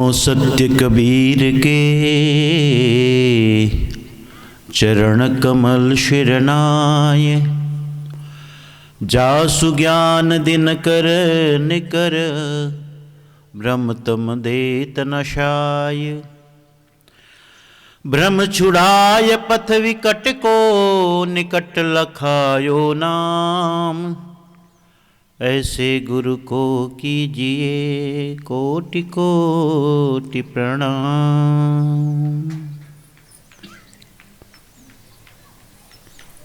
सत्य कबीर के चरण कमल शिरनाय, जासु ज्ञान दिन कर निकर, ब्रह्म तम देत नशाय। ब्रह्म छुड़ाय पथ विकट को, निकट लखायो नाम। ऐसे गुरु को कीजिए कोटि कोटि प्रणाम।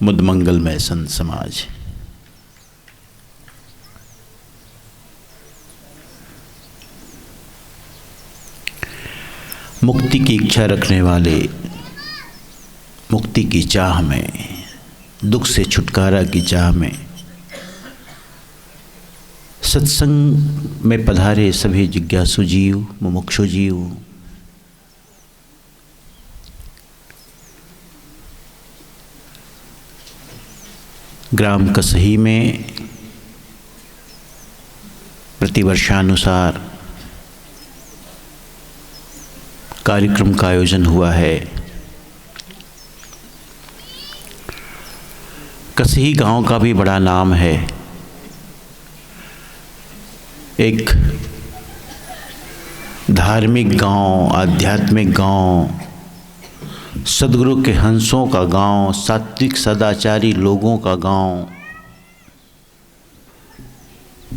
मुद मंगलमय संत समाज, मुक्ति की इच्छा रखने वाले, मुक्ति की चाह में, दुख से छुटकारा की चाह में सत्संग में पधारे सभी जिज्ञासु जीव, मुमुक्षु जीव, ग्राम कसही में प्रतिवर्षानुसार कार्यक्रम का आयोजन हुआ है। कसही गांव का भी बड़ा नाम है। एक धार्मिक गांव, आध्यात्मिक गांव, सद्गुरु के हंसों का गांव, सात्विक सदाचारी लोगों का गांव।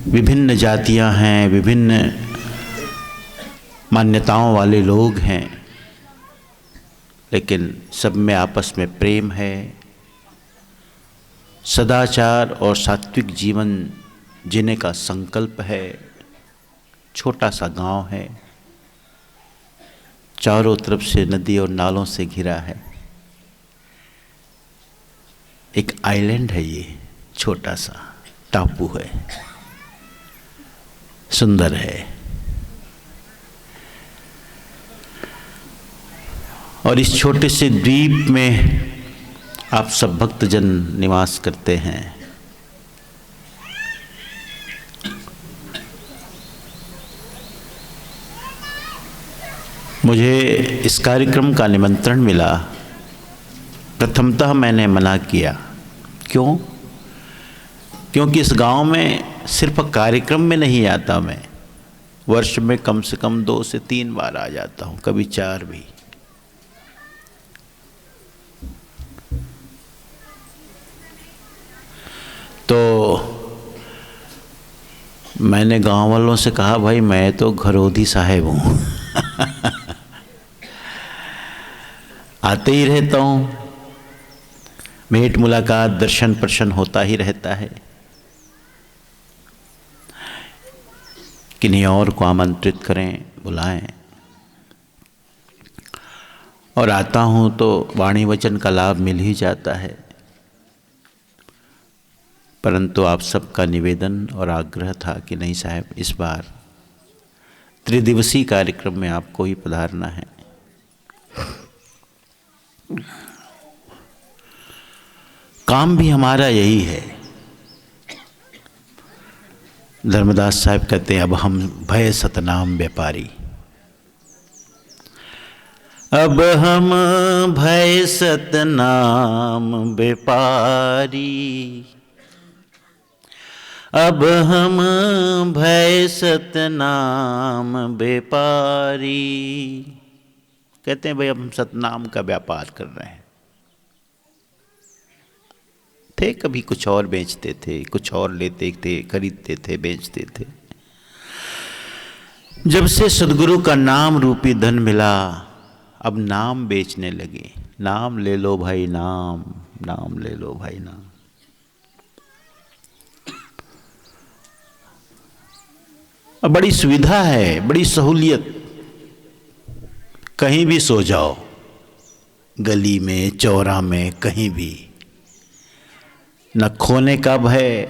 विभिन्न जातियां हैं, विभिन्न मान्यताओं वाले लोग हैं, लेकिन सब में आपस में प्रेम है। सदाचार और सात्विक जीवन जीने का संकल्प है। छोटा सा गांव है, चारों तरफ से नदी और नालों से घिरा है। एक आइलैंड है, ये छोटा सा टापू है, सुंदर है। और इस छोटे से द्वीप में आप सब भक्तजन निवास करते हैं। मुझे इस कार्यक्रम का निमंत्रण मिला। प्रथमतः मैंने मना किया। क्यों? क्योंकि इस गांव में सिर्फ कार्यक्रम में नहीं आता मैं, वर्ष में कम से कम 2 से 3 बार आ जाता हूँ, कभी 4 भी। तो मैंने गांव वालों से कहा, भाई मैं तो घरोधी साहेब हूँ आते ही रहता हूँ, भेंट मुलाकात दर्शन प्रशन होता ही रहता है। किन्हीं और को आमंत्रित करें, बुलाएं। और आता हूँ तो वाणी वचन का लाभ मिल ही जाता है। परंतु आप सबका निवेदन और आग्रह था कि नहीं साहब, इस बार त्रिदिवसीय कार्यक्रम में आपको ही पधारना है। काम भी हमारा यही है। धर्मदास साहब कहते हैं, अब हम भय सतनाम व्यापारी। अब हम भय सतनाम व्यापारी, अब हम भय सतनाम व्यापारी। कहते हैं भाई हम सतनाम का व्यापार कर रहे हैं। थे कभी कुछ और बेचते थे, कुछ और लेते थे, खरीदते थे, बेचते थे। जब से सद्गुरु का नाम रूपी धन मिला, अब नाम बेचने लगे। नाम ले लो भाई नाम, नाम ले लो भाई नाम। अब बड़ी सुविधा है, बड़ी सहूलियत। कहीं भी सो जाओ, गली में, चौरा में, कहीं भी। न खोने का भय,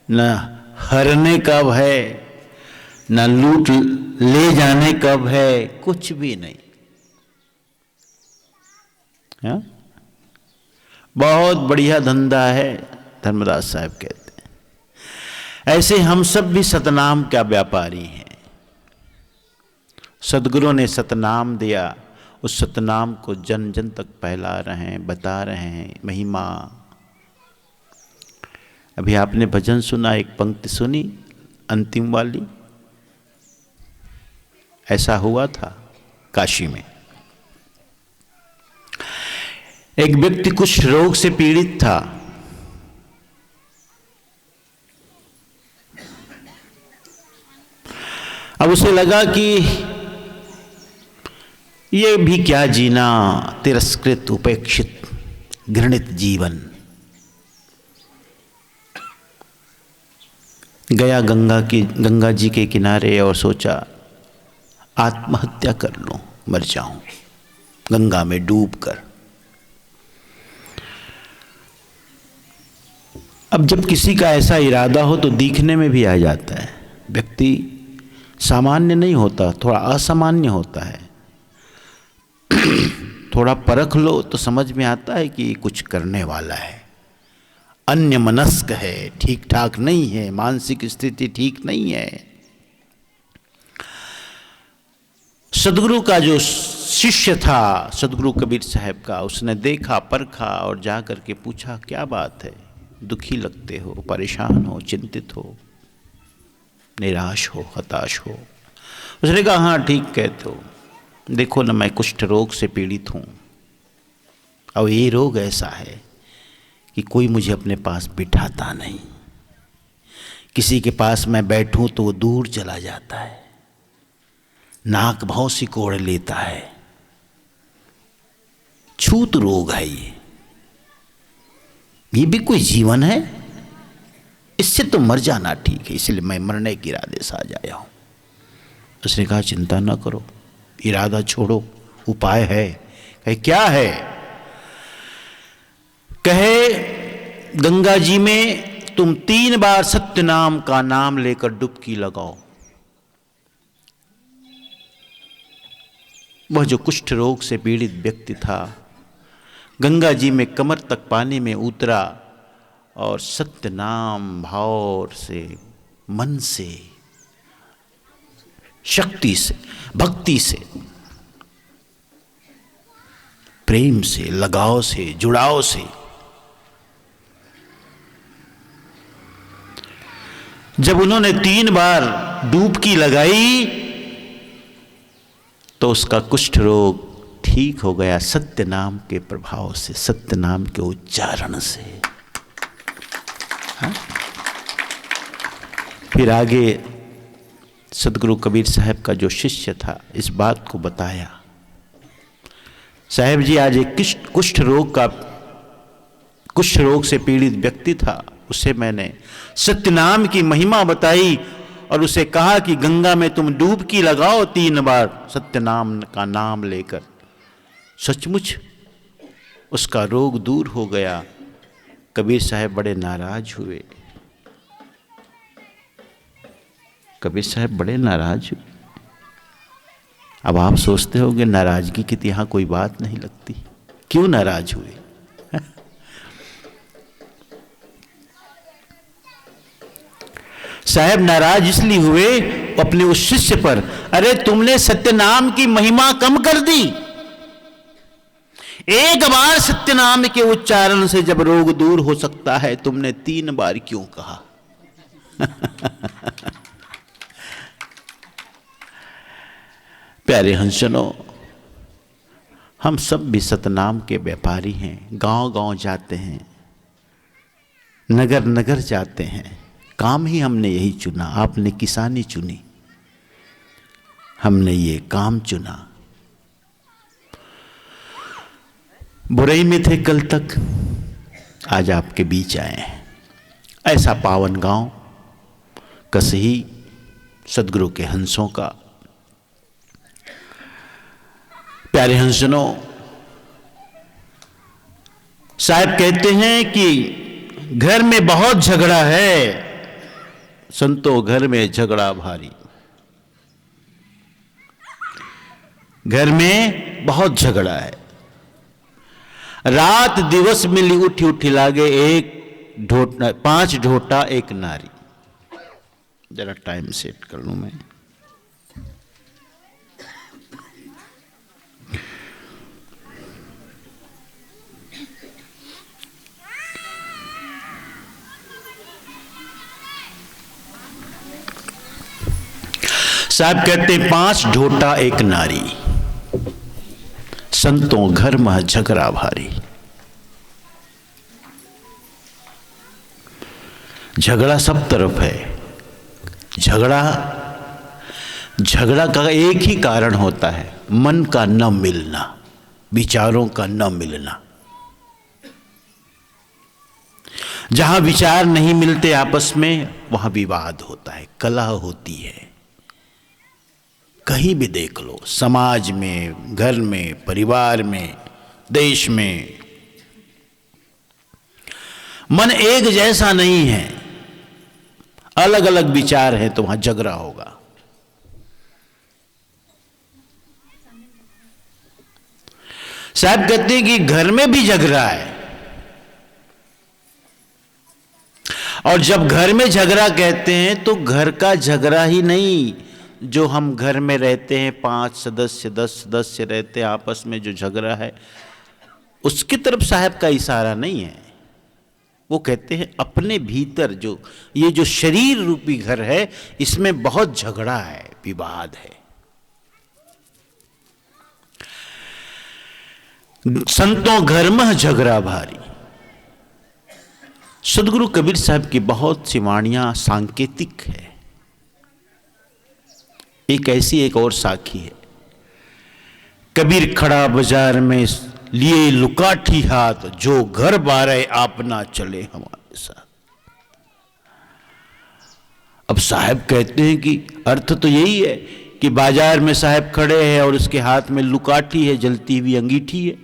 न हरने का भय, न लूट ले जाने का भय, कुछ भी नहीं। हा? बहुत बढ़िया धंधा है, धर्मदास साहब कहते हैं। ऐसे हम सब भी सतनाम का व्यापारी हैं। सदगुरु ने सतनाम दिया, उस सतनाम को जन जन तक फैला रहे हैं, बता रहे हैं महिमा। अभी आपने भजन सुना, एक पंक्ति सुनी अंतिम वाली, ऐसा हुआ था काशी में। एक व्यक्ति कुछ रोग से पीड़ित था। अब उसे लगा कि ये भी क्या जीना, तिरस्कृत, उपेक्षित, घृणित जीवन। गया गंगा जी के किनारे और सोचा आत्महत्या कर लूं, मर जाऊं गंगा में डूबकर। अब जब किसी का ऐसा इरादा हो तो दिखने में भी आ जाता है। व्यक्ति सामान्य नहीं होता, थोड़ा असामान्य होता है। थोड़ा परख लो तो समझ में आता है कि कुछ करने वाला है, अन्य मनस्क है, ठीक ठाक नहीं है, मानसिक स्थिति ठीक नहीं है। सदगुरु का जो शिष्य था, सदगुरु कबीर साहब का, उसने देखा, परखा और जा कर के पूछा क्या बात है, दुखी लगते हो, परेशान हो, चिंतित हो, निराश हो, हताश हो। उसने कहा हाँ ठीक कहते हो, देखो ना मैं कुष्ठ रोग से पीड़ित हूँ और ये रोग ऐसा है कि कोई मुझे अपने पास बिठाता नहीं। किसी के पास मैं बैठूं तो वो दूर चला जाता है, नाक भाव सिकोड़ लेता है। छूत रोग है ये भी कोई जीवन है? इससे तो मर जाना ठीक है, इसलिए मैं मरने के इरादे से आज आया हूं। उसने कहा चिंता ना करो, इरादा छोड़ो, उपाय है। कहे क्या है? कहे गंगा जी में तुम 3 बार सत्य नाम का नाम लेकर डुबकी लगाओ। वह जो कुष्ठ रोग से पीड़ित व्यक्ति था, गंगा जी में कमर तक पानी में उतरा और सत्य नाम भाव से, मन से, शक्ति से, भक्ति से, प्रेम से, लगाव से, जुड़ाव से जब उन्होंने 3 बार डुबकी लगाई तो उसका कुष्ठ रोग ठीक हो गया, सत्य नाम के प्रभाव से, सत्य नाम के उच्चारण से। हाँ? फिर आगे सदगुरु कबीर साहब का जो शिष्य था इस बात को बताया, साहब जी आज एक कुष्ठ रोग से पीड़ित व्यक्ति था, उसे मैंने सत्यनाम की महिमा बताई और उसे कहा कि गंगा में तुम डुबकी लगाओ 3 बार सत्यनाम का नाम लेकर। सचमुच उसका रोग दूर हो गया। कबीर साहब बड़े नाराज हुए, कबीर साहब बड़े नाराज हुए। अब आप सोचते होंगे नाराजगी की तो यहाँ कोई बात नहीं लगती, क्यों नाराज हुए? साहब नाराज इसलिए हुए अपने उस शिष्य पर, अरे तुमने सत्यनाम की महिमा कम कर दी। एक बार सत्यनाम के उच्चारण से जब रोग दूर हो सकता है, तुमने 3 बार क्यों कहा? प्यारे हंसजनों, हम सब भी सतनाम के व्यापारी हैं। गांव गांव जाते हैं, नगर नगर जाते हैं, काम ही हमने यही चुना। आपने किसानी चुनी, हमने ये काम चुना। बुराई में थे कल तक, आज आपके बीच आए हैं। ऐसा पावन गांव कसही सदगुरु के हंसों का। प्यारे हंसजनों, साहब कहते हैं कि घर में बहुत झगड़ा है, संतो घर में झगड़ा भारी। घर में बहुत झगड़ा है, रात दिवस मिली उठी उठी लागे, एक ढोटा 5 ढोटा एक नारी। जरा टाइम सेट कर लूं मैं। साहब कहते 5 ढोटा एक नारी, संतों घर मह झगड़ा भारी। झगड़ा सब तरफ है। झगड़ा का एक ही कारण होता है, मन का न मिलना, विचारों का न मिलना। जहां विचार नहीं मिलते आपस में, वहां विवाद होता है, कलह होती है। कहीं भी देख लो, समाज में, घर में, परिवार में, देश में, मन एक जैसा नहीं है, अलग अलग विचार है, तो वहां झगड़ा होगा। साहब कहते हैं कि घर में भी झगड़ा है। और जब घर में झगड़ा कहते हैं तो घर का झगड़ा ही नहीं, जो हम घर में रहते हैं 5 सदस्य 10 सदस्य रहते हैं, आपस में जो झगड़ा है उसकी तरफ साहब का इशारा नहीं है। वो कहते हैं अपने भीतर जो ये जो शरीर रूपी घर है, इसमें बहुत झगड़ा है, विवाद है। संतों घर में झगड़ा भारी। सदगुरु कबीर साहब की बहुत सी वाणियां सांकेतिक है। एक ऐसी एक और साखी है। कबीर खड़ा बाजार में लिए लुकाठी हाथ, जो घर बारे आप ना चले हमारे साथ। अब साहब कहते हैं कि अर्थ तो यही है कि बाजार में साहब खड़े हैं और उसके हाथ में लुकाठी है, जलती हुई अंगीठी है,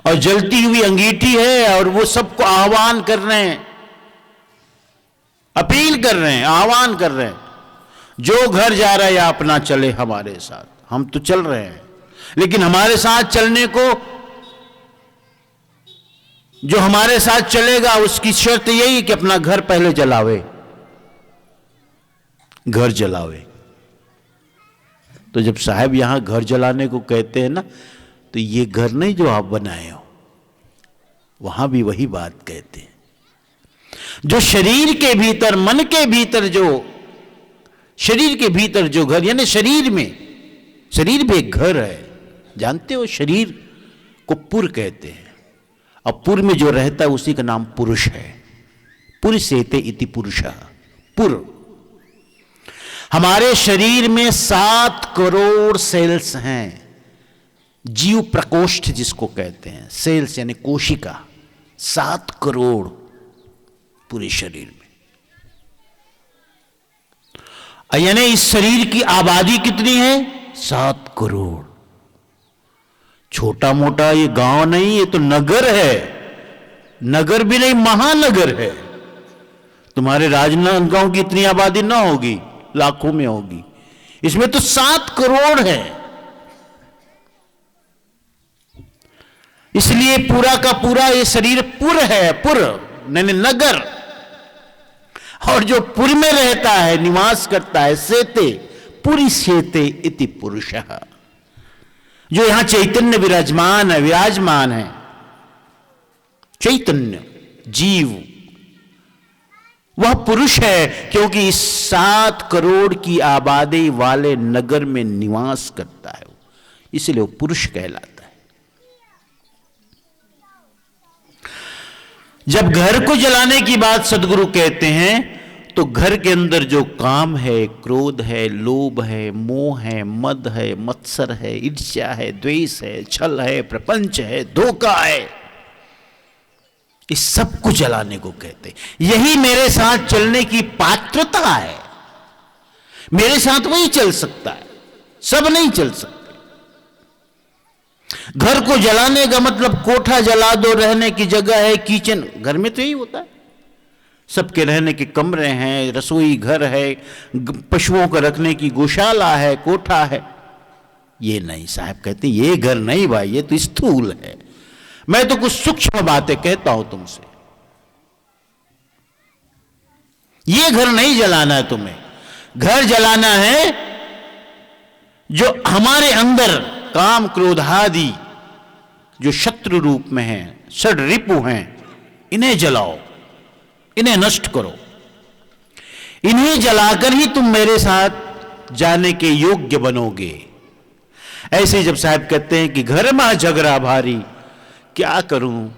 और जलती हुई अंगीठी है, और वो सबको आह्वान कर रहे हैं, अपील कर रहे हैं, आह्वान कर रहे हैं, जो घर जा रहा है आप ना चले हमारे साथ। हम तो चल रहे हैं, लेकिन हमारे साथ चलने को, जो हमारे साथ चलेगा उसकी शर्त यही कि अपना घर पहले जलावे, घर जलावे। तो जब साहब यहां घर जलाने को कहते हैं ना, तो ये घर नहीं जो आप बनाए हो, वहां भी वही बात कहते हैं। जो शरीर के भीतर, मन के भीतर, जो शरीर के भीतर जो घर, यानी शरीर में एक घर है। जानते हो, शरीर को पुर कहते हैं, और पुर में जो रहता है उसी का नाम पुरुष है। पुरुषेते इति पुरुषः, पुर। हमारे शरीर में 7 करोड़ सेल्स हैं, जीव प्रकोष्ठ जिसको कहते हैं, सेल्स यानी कोशिका, 7 करोड़ पूरे शरीर में। यानी इस शरीर की आबादी कितनी है? 7 करोड़। छोटा मोटा ये गांव नहीं, ये तो नगर है। नगर भी नहीं, महानगर है। तुम्हारे राजनांदगांव की इतनी आबादी ना होगी, लाखों में होगी। इसमें तो 7 करोड़ है। इसलिए पूरा का पूरा ये शरीर पुर है, पुर यानी नगर। और जो पुर में रहता है, निवास करता है, सेते, पुरी सेते इति पुरुषः, जो यहां चैतन्य विराजमान है, चैतन्य जीव, वह पुरुष है, क्योंकि इस 7 करोड़ की आबादी वाले नगर में निवास करता है, इसलिए वो पुरुष कहलाता है। जब घर को जलाने की बात सदगुरु कहते हैं, तो घर के अंदर जो काम है, क्रोध है, लोभ है, मोह है, मद है, मत्सर है, ईर्ष्या है, द्वेष है, छल है, प्रपंच है, धोखा है, इस सब को जलाने को कहते हैं। यही मेरे साथ चलने की पात्रता है। मेरे साथ वही चल सकता है, सब नहीं चल सकते। घर को जलाने का मतलब कोठा जला दो, रहने की जगह है, किचन, घर में तो यही होता है। सबके रहने के कमरे हैं, रसोई घर है, पशुओं को रखने की गौशाला है, कोठा है। ये नहीं, साहब कहते ये घर नहीं भाई, ये तो स्थूल है। मैं तो कुछ सूक्ष्म बातें कहता हूं तुमसे। ये घर नहीं जलाना है तुम्हें। घर जलाना है जो हमारे अंदर काम क्रोध आदि जो शत्रु रूप में हैं, षड रिपु हैं, इन्हें जलाओ, इन्हें नष्ट करो। इन्हें जलाकर ही तुम मेरे साथ जाने के योग्य बनोगे। ऐसे जब साहब कहते हैं कि घर में झगड़ा भारी, क्या करूं,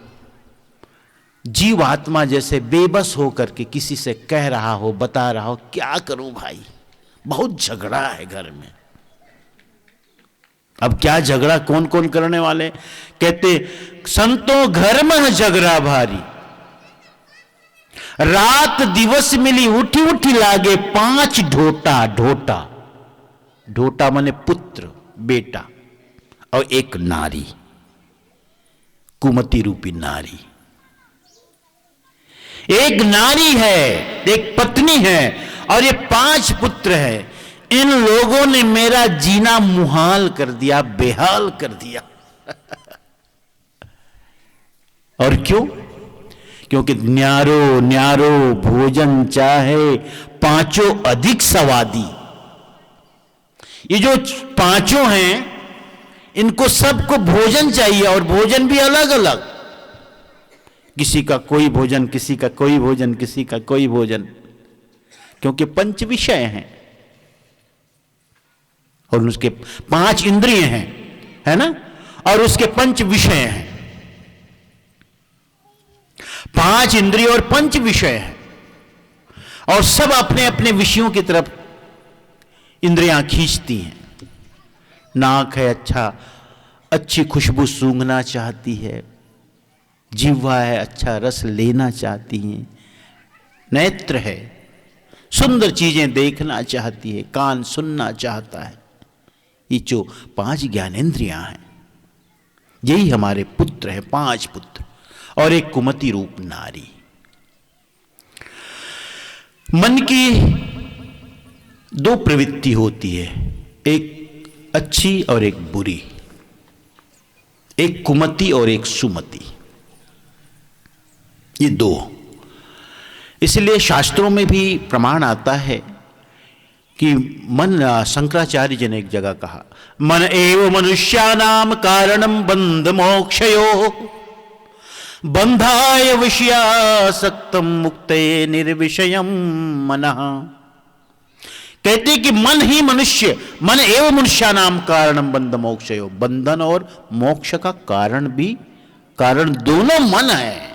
जीव आत्मा जैसे बेबस होकर के किसी से कह रहा हो, बता रहा हो, क्या करूं भाई, बहुत झगड़ा है घर में। अब क्या झगड़ा कौन कौन करने वाले? कहते संतों घर में झगड़ा भारी, रात दिवस मिली उठी उठी लागे 5 ढोटा। ढोटा, ढोटा माने पुत्र, बेटा, और एक नारी, कुमति रूपी नारी। एक नारी है, एक पत्नी है, और ये 5 पुत्र है। इन लोगों ने मेरा जीना मुहाल कर दिया, बेहाल कर दिया। और क्यों? क्योंकि न्यारो न्यारो भोजन चाहे 5 अधिक सवादी। ये जो 5 हैं, इनको सबको भोजन चाहिए, और भोजन भी अलग अलग। किसी का कोई भोजन, किसी का कोई भोजन, किसी का कोई भोजन, क्योंकि 5 विषय हैं और उसके 5 इंद्रिय हैं, है ना, और उसके 5 विषय हैं। 5 इंद्रिय और 5 विषय हैं, और सब अपने अपने विषयों की तरफ इंद्रियां खींचती हैं। नाक है, अच्छी खुशबू सूंघना चाहती है। जिह्वा है, अच्छा रस लेना चाहती है। नेत्र है, सुंदर चीजें देखना चाहती है। कान सुनना चाहता है। ये जो 5 ज्ञानेंद्रियां हैं, यही हमारे पुत्र हैं, 5 पुत्र, और एक कुमति रूप नारी। मन की 2 प्रवृत्ति होती है, एक अच्छी और एक बुरी, एक कुमति और एक सुमति, ये 2। इसलिए शास्त्रों में भी प्रमाण आता है कि मन, शंकराचार्य जी ने एक जगह कहा, मन एव मनुष्यानाम कारणम बंध मोक्षयो, बंधाय विषयासक्तम मुक्ते निर्विषयम मनः। कहते कि मन ही मनुष्य, मन एवं मनुष्यानाम कारणम बंध मोक्षयो, बंधन और मोक्ष का कारण भी, कारण दोनों मन है।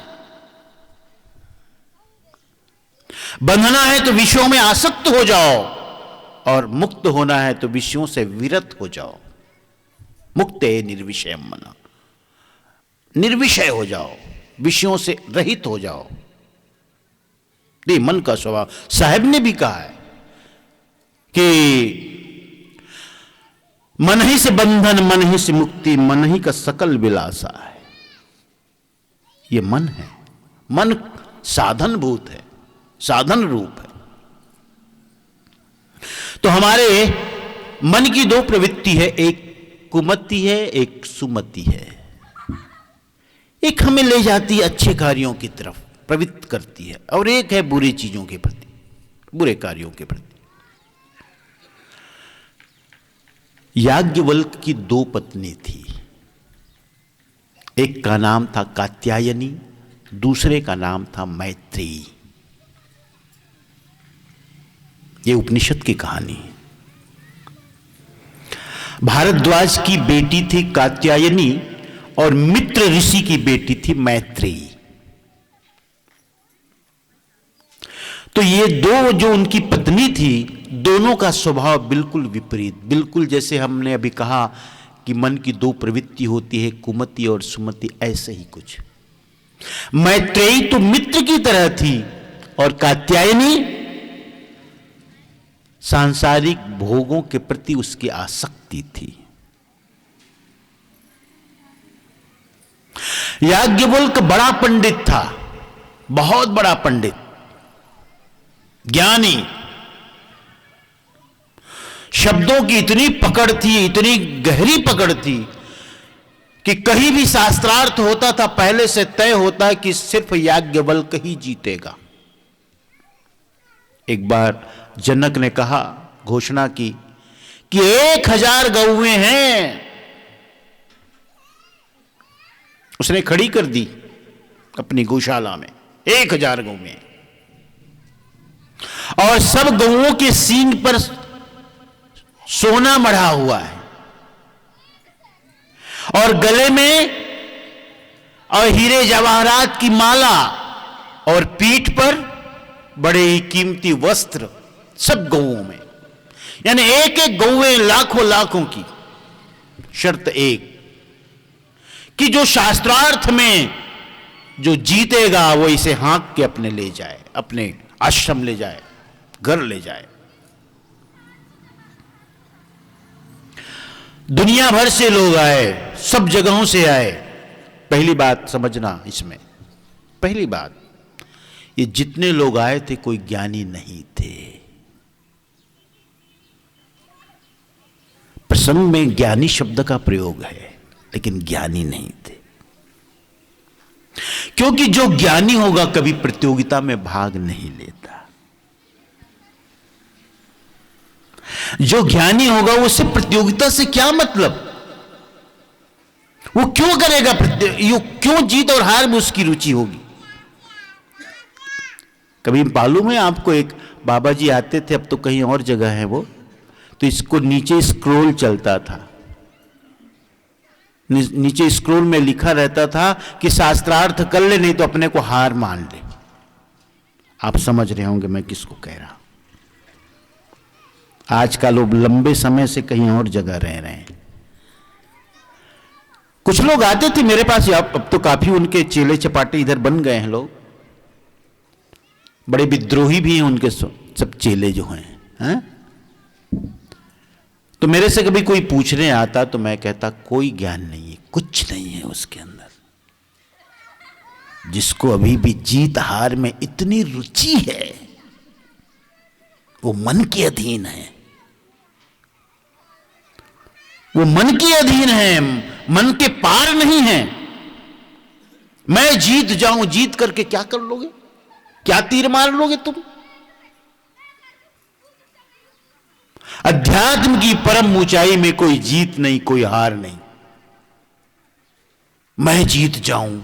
बंधना है तो विषयों में आसक्त हो जाओ, और मुक्त होना है तो विषयों से विरत हो जाओ। मुक्ते निर्विषय मन, निर्विषय हो जाओ, विषयों से रहित हो जाओ। ये मन का स्वभाव। साहब ने भी कहा है कि मन ही से बंधन, मन ही से मुक्ति, मन ही का सकल विलासा है। ये मन है, मन साधन भूत है, साधन रूप है। तो हमारे मन की 2 प्रवृत्ति है, एक कुमति है, एक सुमति है। एक हमें ले जाती है अच्छे कार्यों की तरफ, प्रवृत्त करती है, और एक है बुरी चीजों के प्रति, बुरे कार्यों के प्रति। याज्ञवल्क्य की 2 पत्नी थी। एक का नाम था कात्यायनी, दूसरे का नाम था मैत्रेयी। ये उपनिषद की कहानी है। भारद्वाज की बेटी थी कात्यायनी, और मित्र ऋषि की बेटी थी मैत्रेयी। तो ये 2 जो उनकी पत्नी थी, दोनों का स्वभाव बिल्कुल विपरीत। बिल्कुल जैसे हमने अभी कहा कि मन की 2 प्रवृत्ति होती है, कुमति और सुमति, ऐसे ही कुछ। मैत्रेयी तो मित्र की तरह थी, और कात्यायनी सांसारिक भोगों के प्रति उसकी आसक्ति थी। याज्ञवल्क्य बड़ा पंडित था, बहुत बड़ा पंडित, ज्ञानी। शब्दों की इतनी पकड़ थी, इतनी गहरी पकड़ थी कि कहीं भी शास्त्रार्थ होता था, पहले से तय होता कि सिर्फ याज्ञवल्क्य ही जीतेगा। एक बार जनक ने कहा, घोषणा की कि 1000 गौएं हैं। उसने खड़ी कर दी अपनी गौशाला में 1000 गौएं, और सब गौओं के सींग पर सोना मढ़ा हुआ है, और गले में और हीरे जवाहरात की माला, और पीठ पर बड़े ही कीमती वस्त्र, सब गौओं में। यानी एक एक गौएं लाखों लाखों की। शर्त एक कि जो शास्त्रार्थ में जो जीतेगा वो इसे हाँक के अपने ले जाए, अपने आश्रम ले जाए, घर ले जाए। दुनिया भर से लोग आए, सब जगहों से आए। पहली बात समझना इसमें, पहली बात, ये जितने लोग आए थे कोई ज्ञानी नहीं थे। प्रसंग में ज्ञानी शब्द का प्रयोग है, लेकिन ज्ञानी नहीं थे। क्योंकि जो ज्ञानी होगा कभी प्रतियोगिता में भाग नहीं लेता। जो ज्ञानी होगा उससे प्रतियोगिता से क्या मतलब, वो क्यों करेगा क्यों जीत और हार में उसकी रुचि होगी। कभी मालूम है आपको, एक बाबा जी आते थे, अब तो कहीं और जगह है वो, तो इसको नीचे स्क्रॉल चलता था, नीचे स्क्रॉल में लिखा रहता था कि शास्त्रार्थ कर ले, नहीं तो अपने को हार मान ले। आप समझ रहे होंगे मैं किसको कह रहा हूं। आज का लोग लंबे समय से कहीं और जगह रह रहे हैं। कुछ लोग आते थे मेरे पास, अब तो काफी उनके चेले चपाटे इधर बन गए हैं लोग, बड़े विद्रोही भी हैं उनके सब चेले जो हैं। तो मेरे से कभी कोई पूछने आता तो मैं कहता कोई ज्ञान नहीं है, कुछ नहीं है उसके अंदर। जिसको अभी भी जीत हार में इतनी रुचि है वो मन के अधीन है, वो मन के अधीन है, मन के पार नहीं है। मैं जीत जाऊं, जीत करके क्या कर लोगे, क्या तीर मार लोगे तुम। अध्यात्म की परम ऊंचाई में कोई जीत नहीं, कोई हार नहीं। मैं जीत जाऊं,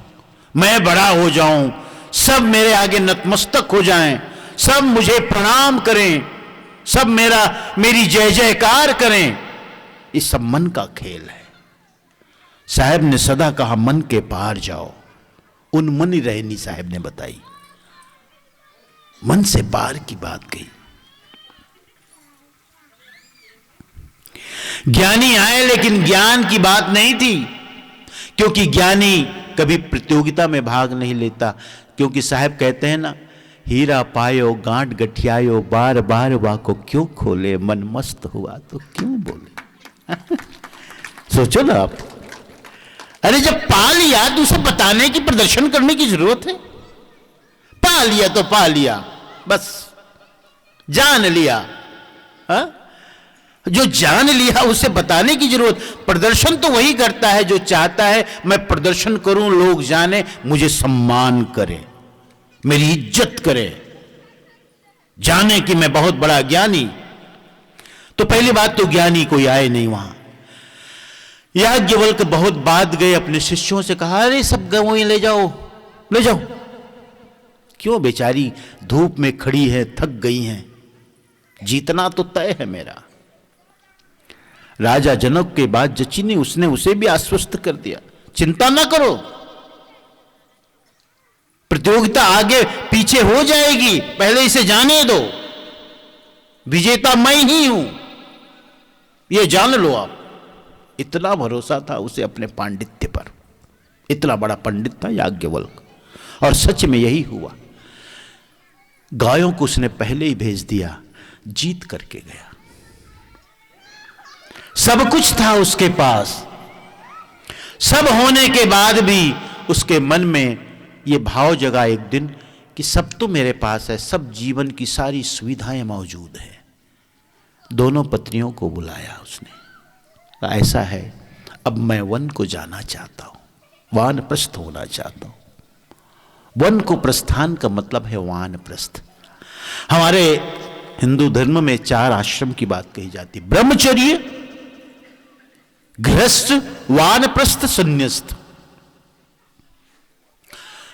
मैं बड़ा हो जाऊं, सब मेरे आगे नतमस्तक हो जाएं, सब मुझे प्रणाम करें, सब मेरी जय जयकार करें, ये सब मन का खेल है। साहब ने सदा कहा मन के पार जाओ, उन्मनी रहनी साहब ने बताई, मन से पार की बात कही। ज्ञानी आए लेकिन ज्ञान की बात नहीं थी, क्योंकि ज्ञानी कभी प्रतियोगिता में भाग नहीं लेता। क्योंकि साहब कहते हैं ना, हीरा पायो गांठ गठियायो, बार बार वाको क्यों खोले, मन मस्त हुआ तो क्यों बोले। सोचो ना आप, अरे जब पा लिया तो उसे बताने की, प्रदर्शन करने की जरूरत है। पा लिया तो पा लिया, बस जान लिया। हा? जो जान लिया उसे बताने की जरूरत, प्रदर्शन तो वही करता है जो चाहता है मैं प्रदर्शन करूं, लोग जाने, मुझे सम्मान करें, मेरी इज्जत करें, जाने कि मैं बहुत बड़ा ज्ञानी। तो पहली बात तो ज्ञानी कोई आए नहीं वहां। याज्ञवल्क्य बहुत बाद गए, अपने शिष्यों से कहा अरे सब गौएं ले जाओ, ले जाओ। क्यों, बेचारी धूप में खड़ी है, थक गई हैं, जीतना तो तय है मेरा। राजा जनक के बाद जची ने उसने उसे भी आश्वस्त कर दिया, चिंता ना करो, प्रतियोगिता आगे पीछे हो जाएगी, पहले इसे जाने दो, विजेता मैं ही हूं, यह जान लो आप। इतना भरोसा था उसे अपने पांडित्य पर, इतना बड़ा पंडित था याज्ञवल्क्य। और सच में यही हुआ, गायों को उसने पहले ही भेज दिया, जीत करके गया। सब कुछ था उसके पास, सब होने के बाद भी उसके मन में यह भाव जगा एक दिन कि सब तो मेरे पास है, सब जीवन की सारी सुविधाएं मौजूद है। दोनों पत्नियों को बुलाया उसने, ऐसा है अब मैं वन को जाना चाहता हूं, वानप्रस्थ होना चाहता हूं। वन को प्रस्थान का मतलब है वानप्रस्थ। हमारे हिंदू धर्म में 4 आश्रम की बात कही जाती, ब्रह्मचर्य, गृहस्थ, वानप्रस्थ, संन्यस्त।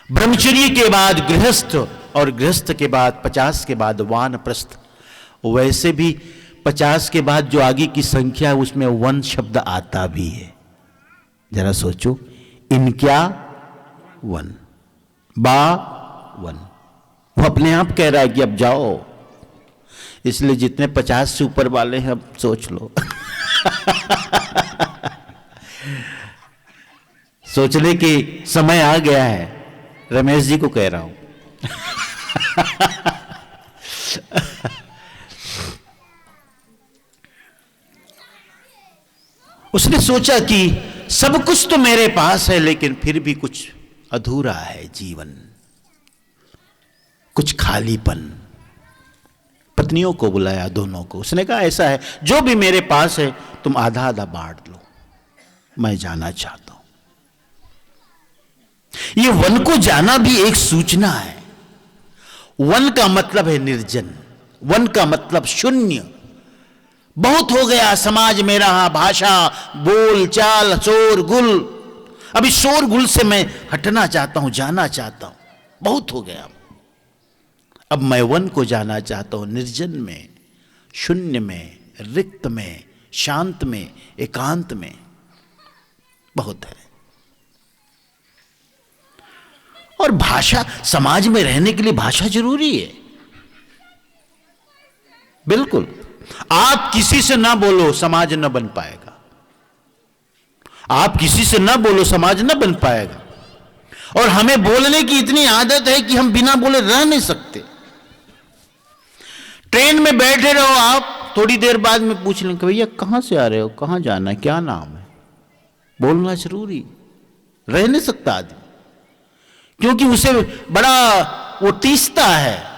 ब्रह्मचर्य के बाद गृहस्थ और गृहस्थ के बाद 50 के बाद वानप्रस्थ, वैसे भी 50 के बाद जो आगे की संख्या है उसमें वन शब्द आता भी है। जरा सोचो, इनक्या वन, बा वन, वो अपने आप कह रहा है कि अब जाओ। इसलिए जितने 50 से ऊपर वाले हैं अब सोच लो। सोचने की समय आ गया है, रमेश जी को कह रहा हूं। उसने सोचा कि सब कुछ तो मेरे पास है, लेकिन फिर भी कुछ अधूरा है जीवन, कुछ खालीपन। पत्नियों को बुलाया, दोनों को। उसने कहा ऐसा है, जो भी मेरे पास है तुम आधा आधा बांट लो, मैं जाना चाहता हूं। ये वन को जाना भी एक सूचना है। वन का मतलब है निर्जन, वन का मतलब शून्य। बहुत हो गया समाज में रहा, भाषा, बोल चाल, शोर गुल। अभी शोर गुल से मैं हटना चाहता हूं, जाना चाहता हूं, बहुत हो गया। अब मैं वन को जाना चाहता हूं, निर्जन में, शून्य में, रिक्त में, शांत में, एकांत में। बहुत है। और भाषा, समाज में रहने के लिए भाषा जरूरी है, बिल्कुल। आप किसी से ना बोलो, समाज न बन पाएगा। आप किसी से ना बोलो, समाज न बन पाएगा। और हमें बोलने की इतनी आदत है कि हम बिना बोले रह नहीं सकते। ट्रेन में बैठे रहो आप, थोड़ी देर बाद में पूछ लें कि भैया कहां से आ रहे हो, कहां जाना है, क्या नाम है। बोलना जरूरी, रह नहीं सकता आदमी, क्योंकि उसे बड़ा वो टीसता है,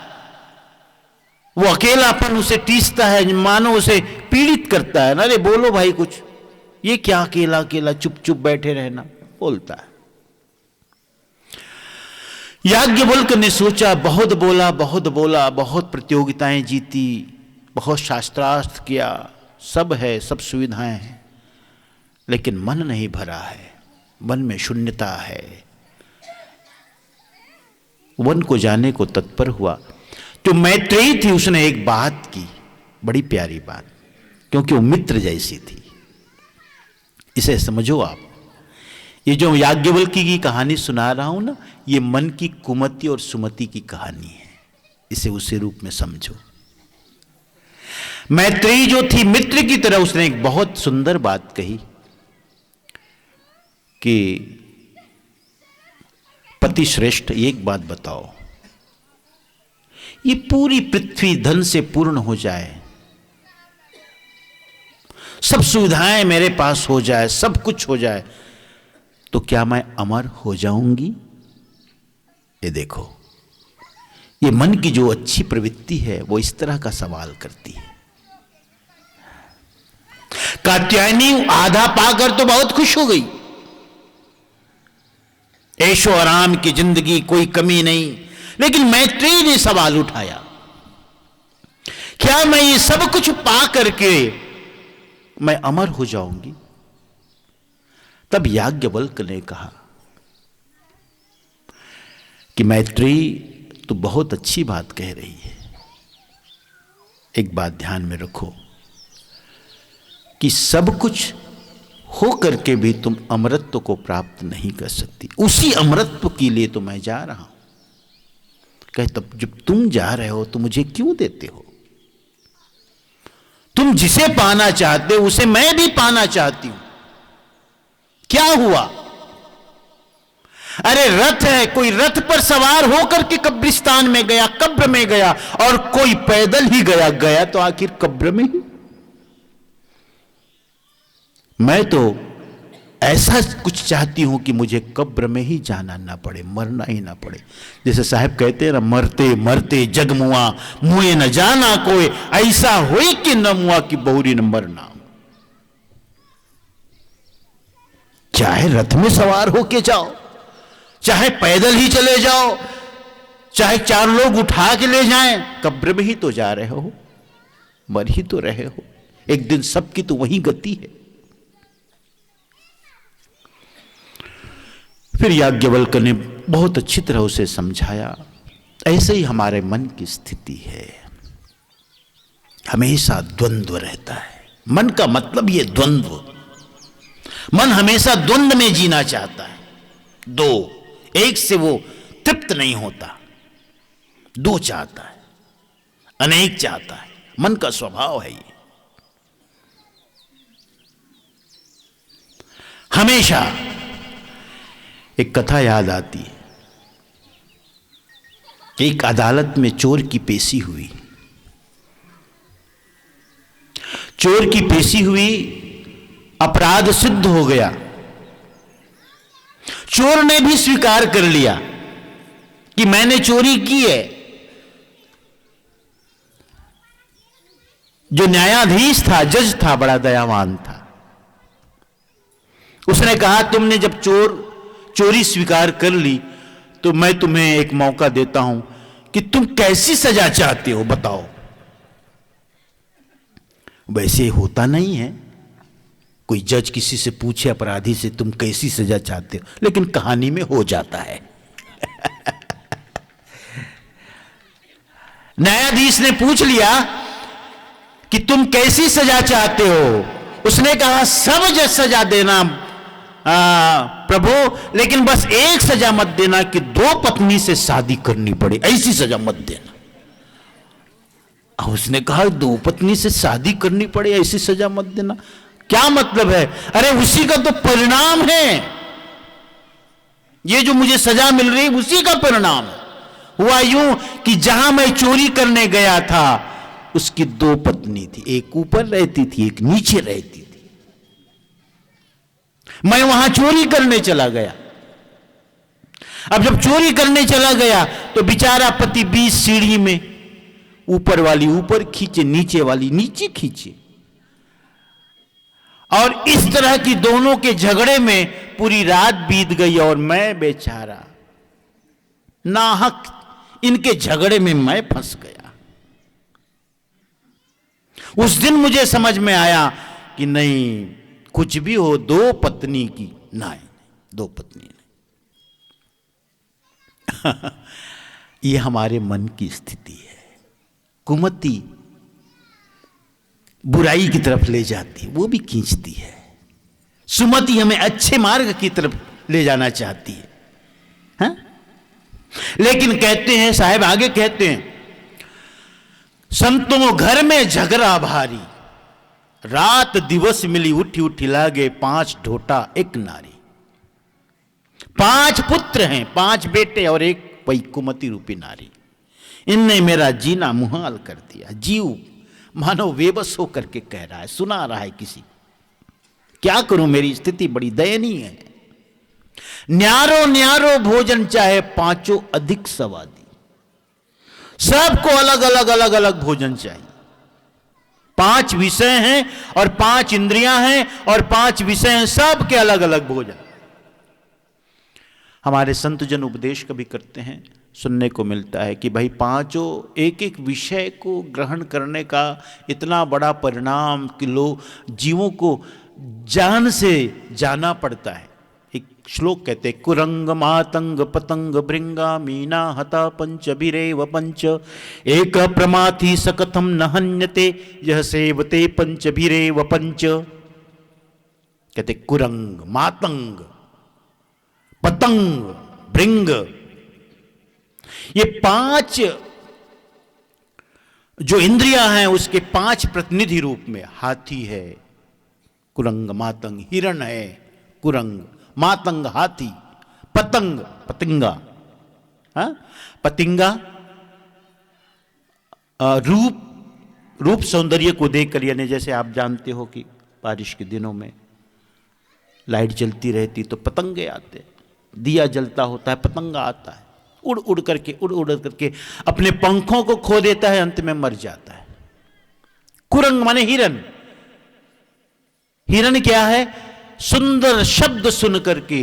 वो अकेलापन उसे टीसता है, मानो उसे पीड़ित करता है। अरे बोलो भाई कुछ, ये क्या अकेला अकेला चुप चुप बैठे रहना, बोलता है। याज्ञवल्क्य ने सोचा, बहुत बोला, बहुत बोला, बहुत प्रतियोगिताएं जीती, बहुत शास्त्रार्थ किया, सब है, सब सुविधाएं हैं, लेकिन मन नहीं भरा है, मन में शून्यता है। वन को जाने को तत्पर हुआ। तो मैत्रेयी थी, उसने एक बात की, बड़ी प्यारी बात, क्योंकि वो मित्र जैसी थी। इसे समझो आप। ये जो याज्ञवल्क्य की कहानी सुना रहा हूं ना, ये मन की कुमति और सुमति की कहानी है। इसे उसी रूप में समझो। मैत्रेयी जो थी, मित्र की तरह, उसने एक बहुत सुंदर बात कही कि पति श्रेष्ठ, एक बात बताओ, ये पूरी पृथ्वी धन से पूर्ण हो जाए, सब सुविधाएं मेरे पास हो जाए, सब कुछ हो जाए, तो क्या मैं अमर हो जाऊंगी? ये देखो, ये मन की जो अच्छी प्रवृत्ति है वो इस तरह का सवाल करती है। कात्यायनी आधा पाकर तो बहुत खुश हो गई, ऐशो आराम की जिंदगी, कोई कमी नहीं। लेकिन मैत्रेयी ने सवाल उठाया, क्या मैं ये सब कुछ पा करके मैं अमर हो जाऊंगी? तब याज्ञवल्क्य ने कहा कि मैत्रेयी, तू बहुत अच्छी बात कह रही है। एक बात ध्यान में रखो कि सब कुछ हो करके भी तुम अमरत्व को प्राप्त नहीं कर सकती। उसी अमरत्व के लिए तो मैं जा रहा हूं। कहे, तब जब तुम जा रहे हो तो मुझे क्यों देते हो? तुम जिसे पाना चाहते हो उसे मैं भी पाना चाहती हूं। क्या हुआ? अरे रथ है, कोई रथ पर सवार होकर के कब्रिस्तान में गया, कब्र में गया, और कोई पैदल ही गया, गया तो आखिर कब्र में ही। मैं तो ऐसा कुछ चाहती हूं कि मुझे कब्र में ही जाना ना पड़े, मरना ही ना पड़े। जैसे साहब कहते हैं ना, मरते मरते जग मुआ, मुए न जाना कोई, ऐसा होए कि न मुआ कि बहुरी न मरना। चाहे रथ में सवार होके जाओ, चाहे पैदल ही चले जाओ, चाहे 4 लोग उठा के ले जाएं, कब्र में ही तो जा रहे हो, मर ही तो रहे हो। एक दिन सबकी तो वही गति है। फिर याज्ञवल्क्य ने बहुत अच्छी तरह उसे समझाया ऐसे ही हमारे मन की स्थिति है, हमेशा द्वंद्व रहता है। मन का मतलब ये द्वंद्व, मन हमेशा द्वंद्व में जीना चाहता है। दो, एक से वो तृप्त नहीं होता, दो चाहता है, अनेक चाहता है। मन का स्वभाव है ये। हमेशा एक कथा याद आती है। एक अदालत में चोर की पेशी हुई। चोर की पेशी हुई, अपराध सिद्ध हो गया। चोर ने भी स्वीकार कर लिया कि मैंने चोरी की है। जो न्यायाधीश था, जज था, बड़ा दयावान था। उसने कहा तुमने जब चोरी स्वीकार कर ली तो मैं तुम्हें एक मौका देता हूं कि तुम कैसी सजा चाहते हो, बताओ। वैसे होता नहीं है, कोई जज किसी से पूछे अपराधी से तुम कैसी सजा चाहते हो, लेकिन कहानी में हो जाता है। न्यायाधीश ने पूछ लिया कि तुम कैसी सजा चाहते हो। उसने कहा सब सजा देना प्रभु, लेकिन बस एक सजा मत देना कि 2 पत्नी से शादी करनी पड़े, ऐसी सजा मत देना। उसने कहा 2 पत्नी से शादी करनी पड़े, ऐसी सजा मत देना, क्या मतलब है? अरे उसी का तो परिणाम है, ये जो मुझे सजा मिल रही उसी का परिणाम है। हुआ यूं कि जहां मैं चोरी करने गया था उसकी 2 पत्नी थी, एक ऊपर रहती थी, एक नीचे रहती थी। मैं वहां चोरी करने चला गया। अब जब चोरी करने चला गया तो बेचारा पति 20 सीढ़ी में, ऊपर वाली ऊपर खींचे, नीचे वाली नीचे खींचे, और इस तरह की दोनों के झगड़े में पूरी रात बीत गई और मैं बेचारा नाहक इनके झगड़े में मैं फंस गया। उस दिन मुझे समझ में आया कि नहीं, कुछ भी हो 2 पत्नी की नहीं, 2 पत्नी नहीं। ये हमारे मन की स्थिति है। कुमति बुराई की तरफ ले जाती है, वो भी खींचती है। सुमति हमें अच्छे मार्ग की तरफ ले जाना चाहती है, हा? लेकिन कहते हैं साहब, आगे कहते हैं, संतों घर में झगड़ा भारी, रात दिवस मिली उठी उठी लागे, 5 ढोटा 1 नारी। 5 पुत्र हैं, 5 बेटे और एक वही कुमति रूपी नारी। इनने मेरा जीना मुहाल कर दिया। जीव मानो बेबस होकर के कह रहा है, सुना रहा है किसी, क्या करूं, मेरी स्थिति बड़ी दयनीय है। न्यारो न्यारो भोजन चाहे 5 अधिक स्वादी। सबको अलग अलग अलग अलग भोजन चाहिए। 5 विषय हैं और 5 इंद्रियां हैं और 5 विषय हैं, सबके अलग अलग भोजन। हमारे संत जन उपदेश कभी करते हैं, सुनने को मिलता है कि भाई 5 एक एक विषय को ग्रहण करने का इतना बड़ा परिणाम कि लोग जीवों को जान से जाना पड़ता है। एक श्लोक कहते, कुरंग मातंग पतंग भृंगा मीना हता पंच भिरेव पंच, एक प्रमाथि सकथम न हन्यते यह सेवते पंच भिरेव पंच। कहते कुरंग, मातंग, पतंग, भृंग, ये 5 जो इंद्रियां हैं उसके 5 प्रतिनिधि रूप में हाथी है, कुरंग, मातंग, हिरण है, कुरंग, मातंग हाथी, पतंग पतिंगा, पतिंगा रूप सौंदर्य को देखकर, यानी जैसे आप जानते हो कि बारिश के दिनों में लाइट जलती रहती तो पतंगे आते, दिया जलता होता है, पतंगा आता है, उड़ उड़ करके अपने पंखों को खो देता है, अंत में मर जाता है। कुरंग माने हिरण। हिरण क्या है? सुंदर शब्द सुन करके,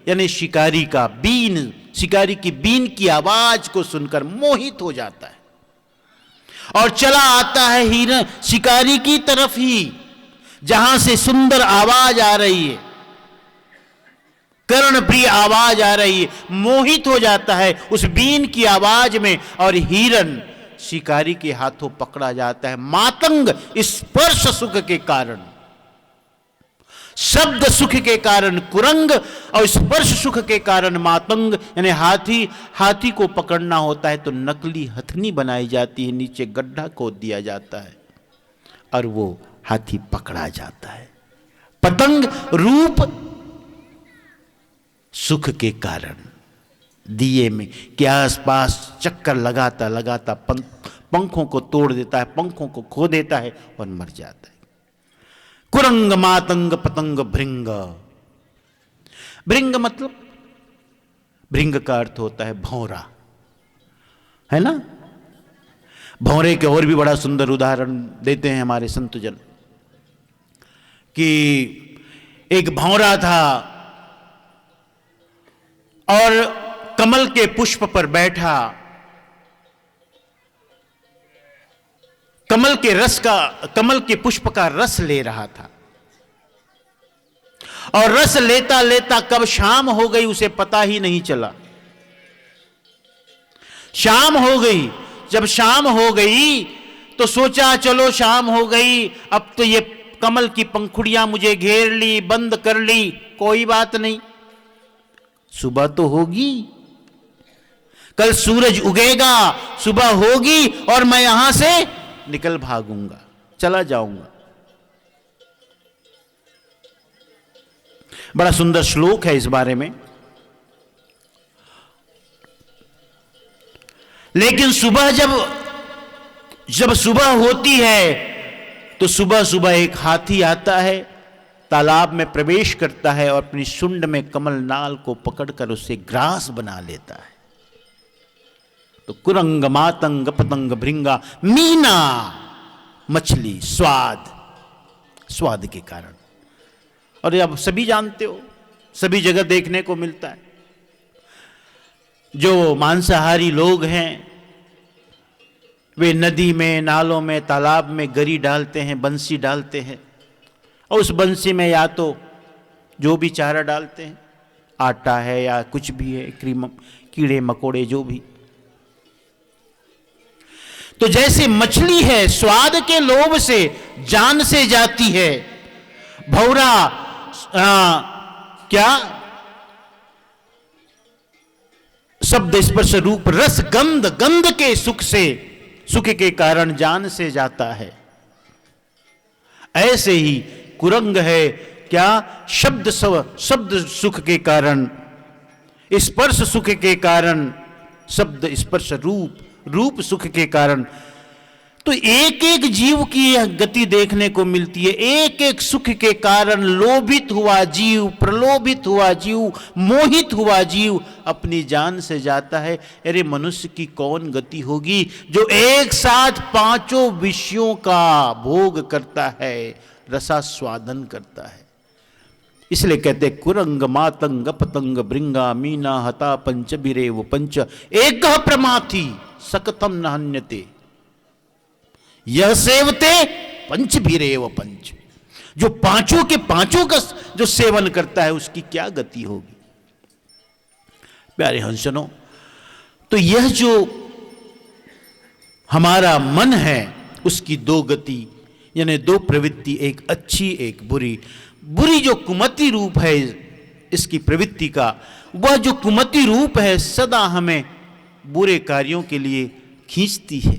यानी शिकारी का बीन, शिकारी की बीन की आवाज को सुनकर मोहित हो जाता है और चला आता है हिरण शिकारी की तरफ ही, जहां से सुंदर आवाज आ रही है। कर्ण प्रिय आवाज आ रही है, मोहित हो जाता है उस बीन की आवाज में, और हिरन शिकारी के हाथों पकड़ा जाता है। मातंग स्पर्श सुख के कारण, शब्द सुख के कारण कुरंग और स्पर्श सुख के कारण मातंग, यानी हाथी को पकड़ना होता है तो नकली हथनी बनाई जाती है, नीचे गड्ढा खोद दिया जाता है और वो हाथी पकड़ा जाता है। पतंग रूप सुख के कारण, दिए में के आसपास चक्कर लगाता लगाता पंखों को तोड़ देता है, पंखों को खो देता है और मर जाता है। कुरंग मातंग पतंग भृंग। भृंग मतलब, भृंग का अर्थ होता है भौरा, है ना। भौरे के और भी बड़ा सुंदर उदाहरण देते हैं हमारे संतजन कि एक भौरा था और कमल के पुष्प पर बैठा, कमल के पुष्प का रस ले रहा था, और रस लेता लेता कब शाम हो गई उसे पता ही नहीं चला। शाम हो गई, जब शाम हो गई तो सोचा चलो शाम हो गई, अब तो ये कमल की पंखुड़ियां मुझे घेर ली, बंद कर ली, कोई बात नहीं, सुबह तो होगी, कल सूरज उगेगा, सुबह होगी और मैं यहां से निकल भागूंगा, चला जाऊंगा। बड़ा सुंदर श्लोक है इस बारे में। लेकिन सुबह जब सुबह होती है तो सुबह सुबह एक हाथी आता है, तालाब में प्रवेश करता है और अपनी शुंड में कमल नाल को पकड़कर उसे ग्रास बना लेता है। तो कुरंग मातंग पतंग भृंगा, मीना मछली, स्वाद के कारण। और अब सभी जानते हो, सभी जगह देखने को मिलता है, जो मांसाहारी लोग हैं वे नदी में, नालों में, तालाब में गरी डालते हैं, बंसी डालते हैं, और उस बंसी में या तो जो भी चारा डालते हैं, आटा है या कुछ भी है, कीड़े मकोड़े जो भी। तो जैसे मछली है स्वाद के लोभ से जान से जाती है, भौरा क्या शब्द स्पर्श रूप रस गंध के सुख के कारण जान से जाता है। ऐसे ही कुरंग है क्या, शब्द सुख के कारण, स्पर्श सुख के कारण, शब्द स्पर्श रूप सुख के कारण। तो एक एक जीव की यह गति देखने को मिलती है। एक एक सुख के कारण लोभित हुआ जीव, प्रलोभित हुआ जीव, मोहित हुआ जीव अपनी जान से जाता है। अरे मनुष्य की कौन गति होगी जो एक साथ पांचों विषयों का भोग करता है, रसास्वादन करता है। इसलिए कहते कुरंग मातंग पतंग भृंगा मीना हता पंच बिरेव पंच एक प्रमाथि सकथम नहन्यते यह सेवते पंच भीरेव पंच। जो पांचों के पांचों का जो सेवन करता है उसकी क्या गति होगी। प्यारे हंसनों, तो यह जो हमारा मन है उसकी दो गति यानी दो प्रवृत्ति, एक अच्छी एक बुरी। बुरी जो कुमति रूप है इसकी प्रवृत्ति का, वह जो कुमति रूप है सदा हमें बुरे कार्यों के लिए खींचती है,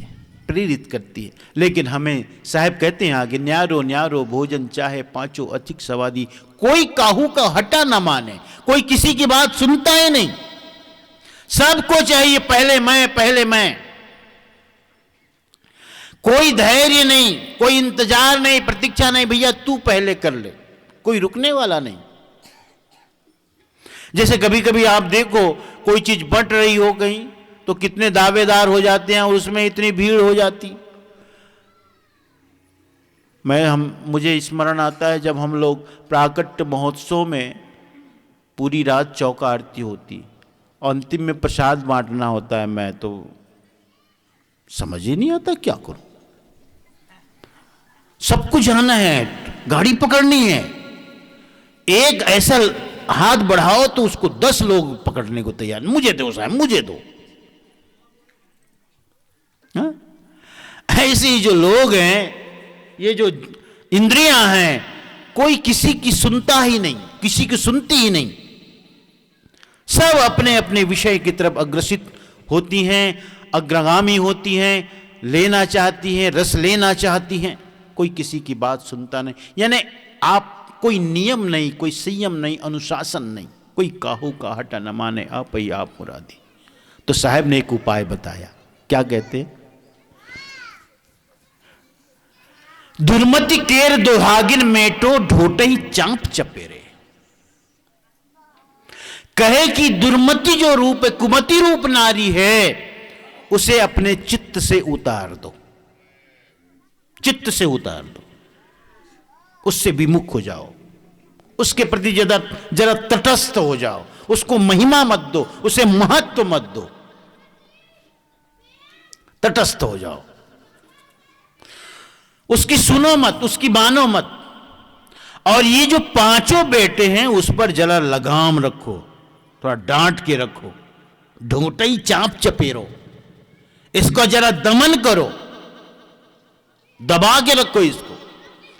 प्रेरित करती है। लेकिन हमें साहब कहते हैं आगे, न्यारो न्यारो भोजन चाहे पांचों अधिक सवादी। कोई काहू का हटा ना माने, कोई किसी की बात सुनता है नहीं, सबको चाहिए पहले मैं। कोई धैर्य नहीं, कोई इंतजार नहीं, प्रतीक्षा नहीं, भैया तू पहले कर ले, कोई रुकने वाला नहीं। जैसे कभी कभी आप देखो कोई चीज बंट रही हो कहीं तो कितने दावेदार हो जाते हैं और उसमें इतनी भीड़ हो जाती। मुझे स्मरण आता है जब हम लोग प्राकट्य महोत्सव में पूरी रात चौका आरती होती और अंतिम में प्रसाद बांटना होता है, मैं तो समझ ही नहीं आता क्या करूं। सबको जाना है, गाड़ी पकड़नी है, एक ऐसा हाथ बढ़ाओ तो उसको 10 लोग पकड़ने को तैयार, मुझे दो साहब, मुझे दो। हाँ? ऐसे ही जो लोग हैं, ये जो इंद्रियां हैं, कोई किसी की सुनता ही नहीं, किसी की सुनती ही नहीं, सब अपने अपने विषय की तरफ अग्रसित होती हैं, अग्रगामी होती हैं, लेना चाहती हैं, रस लेना चाहती हैं, कोई किसी की बात सुनता नहीं। यानी आप कोई नियम नहीं, कोई संयम नहीं, अनुशासन नहीं, कोई काहू का हटा न माने आप ही आप मुरादी। तो साहब ने एक उपाय बताया, क्या कहते? दुर्मति केर दोहागिन मेटो ढोटई चांप चपेरे। कहे कि दुर्मति जो रूप है, कुमति रूप नारी है, उसे अपने चित्त से उतार दो, चित्त से उतार दो, उससे विमुख हो जाओ, उसके प्रति जरा तटस्थ हो जाओ, उसको महिमा मत दो, उसे महत्व मत दो, तटस्थ हो जाओ, उसकी सुनो मत, उसकी मानो मत। और ये जो पांचों बेटे हैं उस पर जरा लगाम रखो, थोड़ा डांट के रखो, ढोटई चांप चपेरो, इसको जरा दमन करो, दबा के रखो, इसको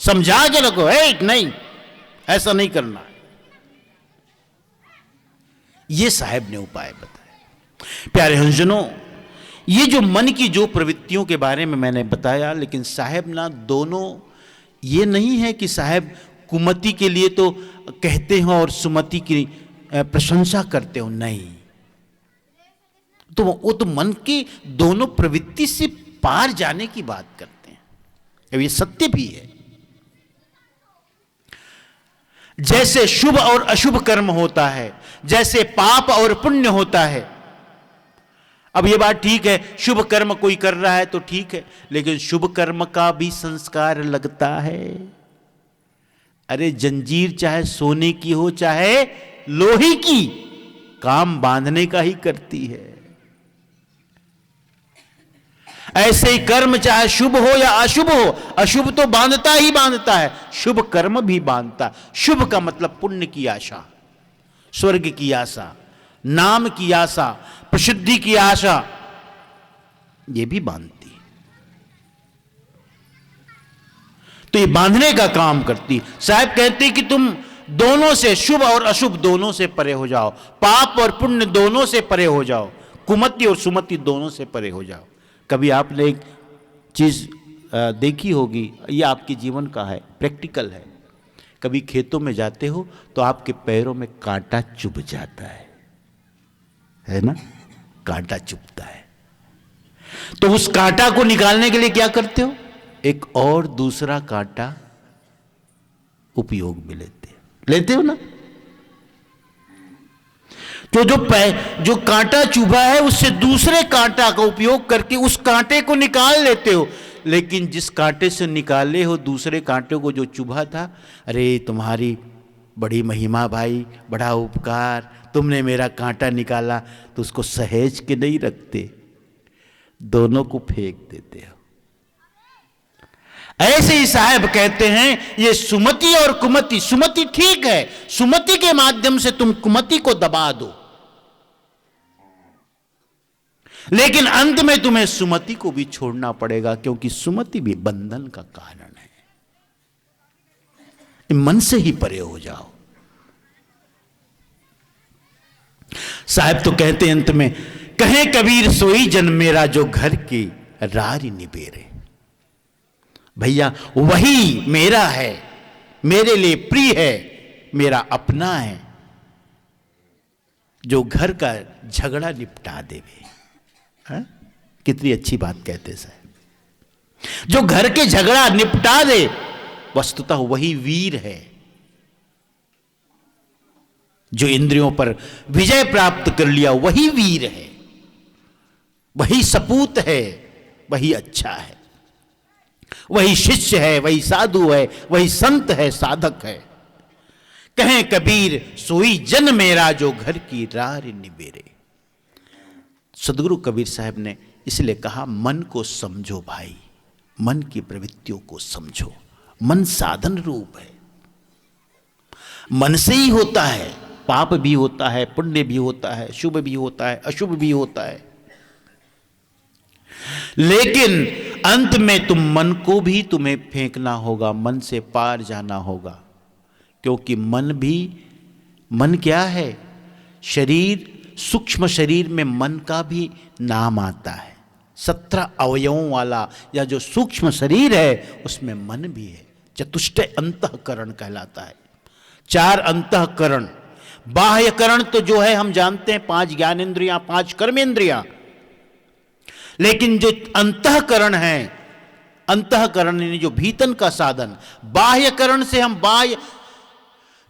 समझा के रखो, नहीं ऐसा नहीं करना। ये साहब ने उपाय बताया। प्यारे हंसजनों, ये जो मन की जो प्रवृत्तियों के बारे में मैंने बताया, लेकिन साहब ना दोनों, ये नहीं है कि साहब कुमति के लिए तो कहते हो और सुमति की प्रशंसा करते हो, नहीं, तो वो तो मन की दोनों प्रवृत्ति से पार जाने की बात करते हैं। अब ये सत्य भी है। जैसे शुभ और अशुभ कर्म होता है, जैसे पाप और पुण्य होता है। अब ये बात ठीक है, शुभ कर्म कोई कर रहा है तो ठीक है, लेकिन शुभ कर्म का भी संस्कार लगता है। अरे जंजीर चाहे सोने की हो चाहे लोहे की, काम बांधने का ही करती है। ऐसे ही कर्म चाहे शुभ हो या अशुभ हो, अशुभ तो बांधता ही बांधता है, शुभ कर्म भी बांधता। शुभ का मतलब पुण्य की आशा, स्वर्ग की आशा, नाम की आशा, प्रसिद्धि की आशा, ये भी बांधती है। तो ये बांधने का काम करती। साहब कहते कि तुम दोनों से, शुभ और अशुभ दोनों से परे हो जाओ, पाप और पुण्य दोनों से परे हो जाओ, कुमति और सुमति दोनों से परे हो जाओ। कभी आपने एक चीज देखी होगी, ये आपके जीवन का है, प्रैक्टिकल है। कभी खेतों में जाते हो तो आपके पैरों में कांटा चुभ जाता है ना, कांटा चुभता है। तो उस कांटा को निकालने के लिए क्या करते हो? एक और दूसरा कांटा उपयोग में लेते हो ना। तो जो कांटा चुभा है उससे दूसरे कांटा का उपयोग करके उस कांटे को निकाल लेते हो। लेकिन जिस कांटे से निकाले हो दूसरे कांटे को जो चुभा था, अरे तुम्हारी बड़ी महिमा भाई, बड़ा उपकार, तुमने मेरा कांटा निकाला, तो उसको सहेज के नहीं रखते, दोनों को फेंक देते हो। ऐसे ही साहब कहते हैं ये सुमति और कुमति, सुमति ठीक है, सुमति के माध्यम से तुम कुमति को दबा दो, लेकिन अंत में तुम्हें सुमति को भी छोड़ना पड़ेगा, क्योंकि सुमति भी बंधन का कारण है। मन से ही परे हो जाओ। साहब तो कहते अंत में, कहे कबीर सोई जन मेरा जो घर की रारी निबेरे। भैया वही मेरा है, मेरे लिए प्रिय है, मेरा अपना है, जो घर का झगड़ा निपटा देवे। हाँ? कितनी अच्छी बात कहते साहब, जो घर के झगड़ा निपटा दे, वस्तुतः वही वीर है। जो इंद्रियों पर विजय प्राप्त कर लिया वही वीर है, वही सपूत है, वही अच्छा है, वही शिष्य है, वही साधु है, वही संत है, साधक है। कहें कबीर सोई जन मेरा जो घर की रार निबेरे। सदगुरु कबीर साहब ने इसलिए कहा, मन को समझो भाई, मन की प्रवृत्तियों को समझो। मन साधन रूप है, मन से ही होता है। पाप भी होता है, पुण्य भी होता है, शुभ भी होता है, अशुभ भी होता है। लेकिन अंत में तुम मन को भी तुम्हें फेंकना होगा, मन से पार जाना होगा। क्योंकि मन क्या है? शरीर, सूक्ष्म शरीर में मन का भी नाम आता है। 17 अवयवों वाला या जो सूक्ष्म शरीर है उसमें मन भी है। चतुष्टय अंतःकरण कहलाता है। 4 अंतःकरण। बाह्यकरण तो जो है हम जानते हैं, 5 ज्ञानेंद्रियां, 5 कर्मेंद्रियां। लेकिन जो अंतःकरण है, अंतःकरण यानी जो भीतन का साधन, बाह्यकरण से हम बाह्य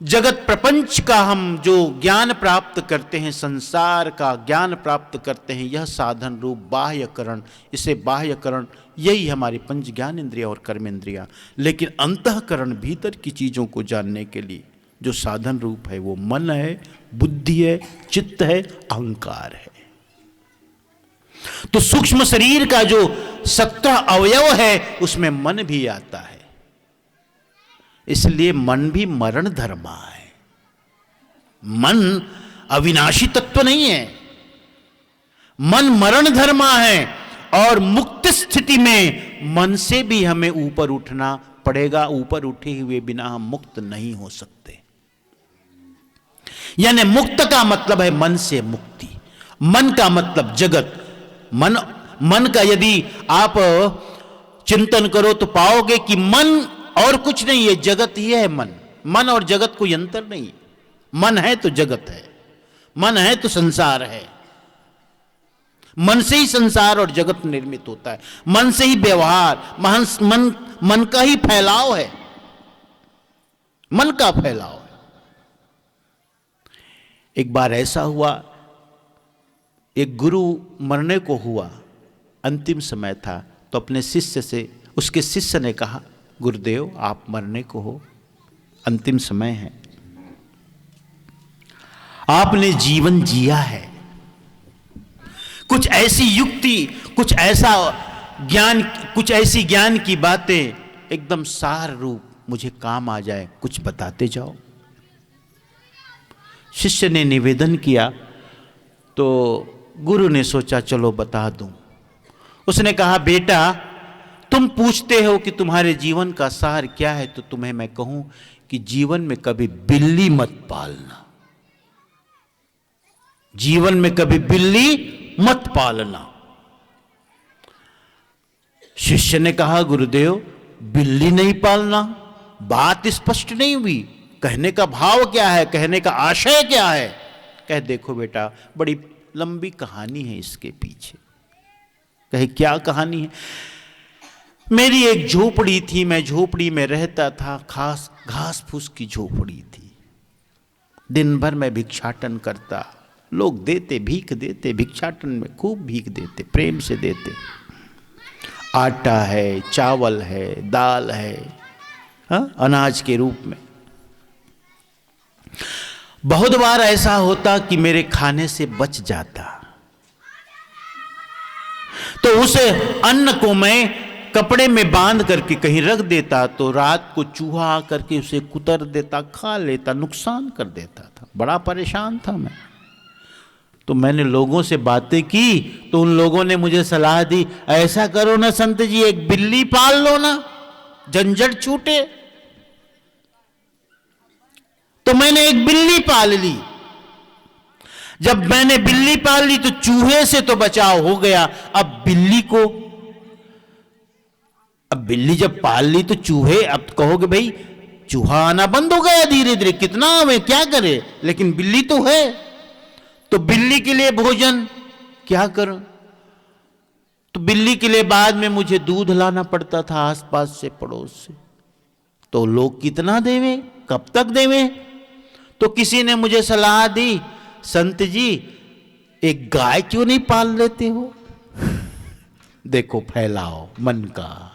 जगत प्रपंच का हम जो ज्ञान प्राप्त करते हैं, संसार का ज्ञान प्राप्त करते हैं, यह साधन रूप बाह्यकरण। इसे बाह्यकरण यही हमारी 5 ज्ञानेंद्रियां और कर्मेंद्रियां। लेकिन अंतःकरण भीतर की चीजों को जानने के लिए जो साधन रूप है वो मन है, बुद्धि है, चित्त है, अहंकार है। तो सूक्ष्म शरीर का जो 17 अवयव है उसमें मन भी आता है। इसलिए मन भी मरण धर्मा है। मन अविनाशी तत्व नहीं है, मन मरण धर्मा है। और मुक्त स्थिति में मन से भी हमें ऊपर उठना पड़ेगा। ऊपर उठे हुए बिना हम मुक्त नहीं हो सकते। यानी मुक्त का मतलब है मन से मुक्ति। मन का मतलब जगत। मन का यदि आप चिंतन करो तो पाओगे कि मन और कुछ नहीं है, जगत ही है मन। मन और जगत कोई अंतर नहीं। मन है तो जगत है, मन है तो संसार है। मन से ही संसार और जगत निर्मित होता है, मन से ही व्यवहार, मन का ही फैलाव है, मन का फैलाव है। एक बार ऐसा हुआ, एक गुरु मरने को हुआ, अंतिम समय था, तो अपने शिष्य से, उसके शिष्य ने कहा, गुरुदेव आप मरने को हो, अंतिम समय है, आपने जीवन जिया है, कुछ ऐसी युक्ति, कुछ ऐसा ज्ञान, कुछ ऐसी ज्ञान की बातें एकदम सार रूप मुझे काम आ जाए, कुछ बताते जाओ। शिष्य ने निवेदन किया तो गुरु ने सोचा चलो बता दूं। उसने कहा, बेटा तुम पूछते हो कि तुम्हारे जीवन का सार क्या है, तो तुम्हें मैं कहूं कि जीवन में कभी बिल्ली मत पालना, जीवन में कभी बिल्ली मत पालना। शिष्य ने कहा, गुरुदेव बिल्ली नहीं पालना, बात स्पष्ट नहीं हुई, कहने का भाव क्या है, कहने का आशय क्या है? कह देखो बेटा बड़ी लंबी कहानी है इसके पीछे। कहे क्या कहानी है? मेरी एक झोपड़ी थी, मैं झोपड़ी में रहता था, खास घास फूस की झोपड़ी थी। दिन भर मैं भिक्षाटन करता, लोग देते, भीख देते, भिक्षाटन में खूब भीख देते, प्रेम से देते। आटा है, चावल है, दाल है, अनाज के रूप में। बहुत बार ऐसा होता कि मेरे खाने से बच जाता, तो उस अन्न को मैं कपड़े में बांध करके कहीं रख देता, तो रात को चूहा आकर के उसे कुतर देता, खा लेता, नुकसान कर देता था। बड़ा परेशान था मैं। तो मैंने लोगों से बातें की, तो उन लोगों ने मुझे सलाह दी, ऐसा करो ना संत जी, एक बिल्ली पाल लो ना, झंझट छूटे। तो मैंने एक बिल्ली पाल ली। जब मैंने बिल्ली पाल ली तो चूहे से तो बचाव हो गया। अब बिल्ली जब पाल ली तो चूहे, अब कहोगे भाई चूहा आना बंद हो गया धीरे धीरे, कितना हमें क्या करे, लेकिन बिल्ली तो है। तो बिल्ली के लिए भोजन क्या करूं? तो बिल्ली के लिए बाद में मुझे दूध लाना पड़ता था आसपास से, पड़ोस से। तो लोग कितना देवें, कब तक देवें? तो किसी ने मुझे सलाह दी, संत जी एक गाय क्यों नहीं पाल लेते हो? देखो फैलाओ मन का।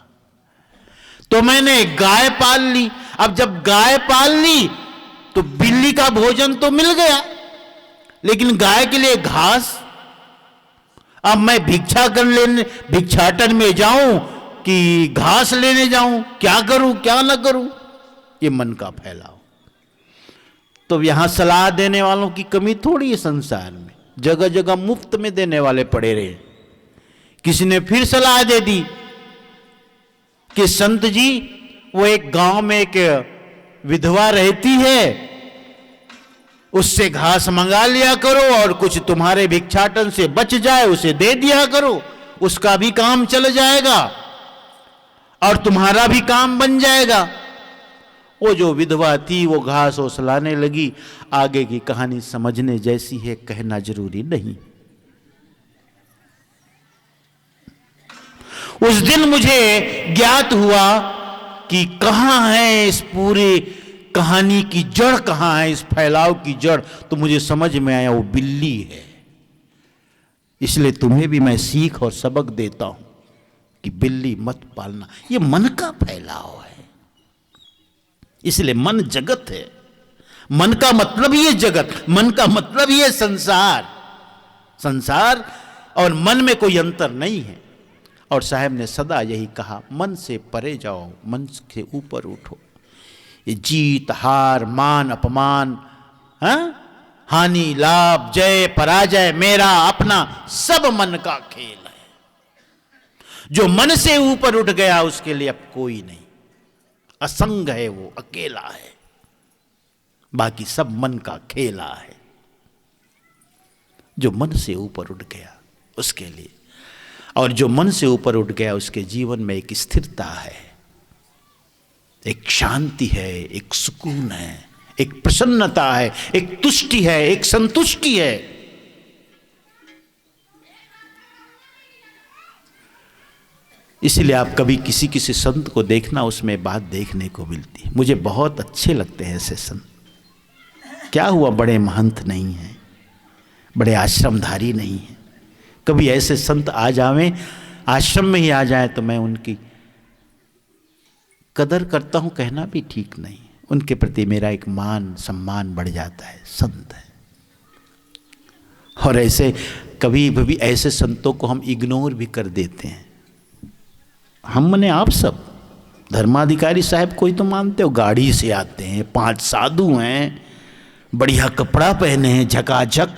तो मैंने गाय पाल ली। अब जब गाय पाल ली तो बिल्ली का भोजन तो मिल गया, लेकिन गाय के लिए घास। अब मैं भिक्षाटन में जाऊं कि घास लेने जाऊं, क्या करूं क्या ना करूं? ये मन का फैलाव। तो यहां सलाह देने वालों की कमी थोड़ी है संसार में, जगह जगह मुफ्त में देने वाले पड़े रहे। किसी ने फिर सलाह दे दी कि संत जी, वो एक गांव में एक विधवा रहती है, उससे घास मंगा लिया करो और कुछ तुम्हारे भिक्षाटन से बच जाए उसे दे दिया करो, उसका भी काम चल जाएगा और तुम्हारा भी काम बन जाएगा। वो जो विधवा थी वो घास ओसलाने लगी। आगे की कहानी समझने जैसी है, कहना जरूरी नहीं। उस दिन मुझे ज्ञात हुआ कि कहां है इस पूरे कहानी की जड़, कहां है इस फैलाव की जड़। तो मुझे समझ में आया वो बिल्ली है। इसलिए तुम्हें भी मैं सीख और सबक देता हूं कि बिल्ली मत पालना। ये मन का फैलाव है, इसलिए मन जगत है। मन का मतलब ही है जगत, मन का मतलब ही है संसार। संसार और मन में कोई अंतर नहीं है। और साहब ने सदा यही कहा, मन से परे जाओ, मन से ऊपर उठो। ये जीत हार, मान अपमान, हानि लाभ, जय पराजय, मेरा अपना, सब मन का खेल है। जो मन से ऊपर उठ गया उसके लिए अब कोई नहीं, असंग है, वो अकेला है। बाकी सब मन का खेला है। जो मन से ऊपर उठ गया उसके लिए, और जो मन से ऊपर उठ गया उसके जीवन में एक स्थिरता है, एक शांति है, एक सुकून है, एक प्रसन्नता है, एक तुष्टि है, एक संतुष्टि है। इसलिए आप कभी किसी किसी संत को देखना, उसमें बात देखने को मिलती है। मुझे बहुत अच्छे लगते हैं ऐसे संत। क्या हुआ, बड़े महंत नहीं हैं, बड़े आश्रमधारी नहीं हैं। कभी ऐसे संत आ जावें, आश्रम में ही आ जाए, तो मैं उनकी कदर करता हूं, कहना भी ठीक नहीं। उनके प्रति मेरा एक मान सम्मान बढ़ जाता है, संत है। और ऐसे कभी कभी ऐसे संतों को हम इग्नोर भी कर देते हैं। हमने आप सब धर्माधिकारी साहब कोई तो मानते हो, गाड़ी से आते हैं, 5 साधु हैं, बढ़िया कपड़ा पहने हैं, झकाझक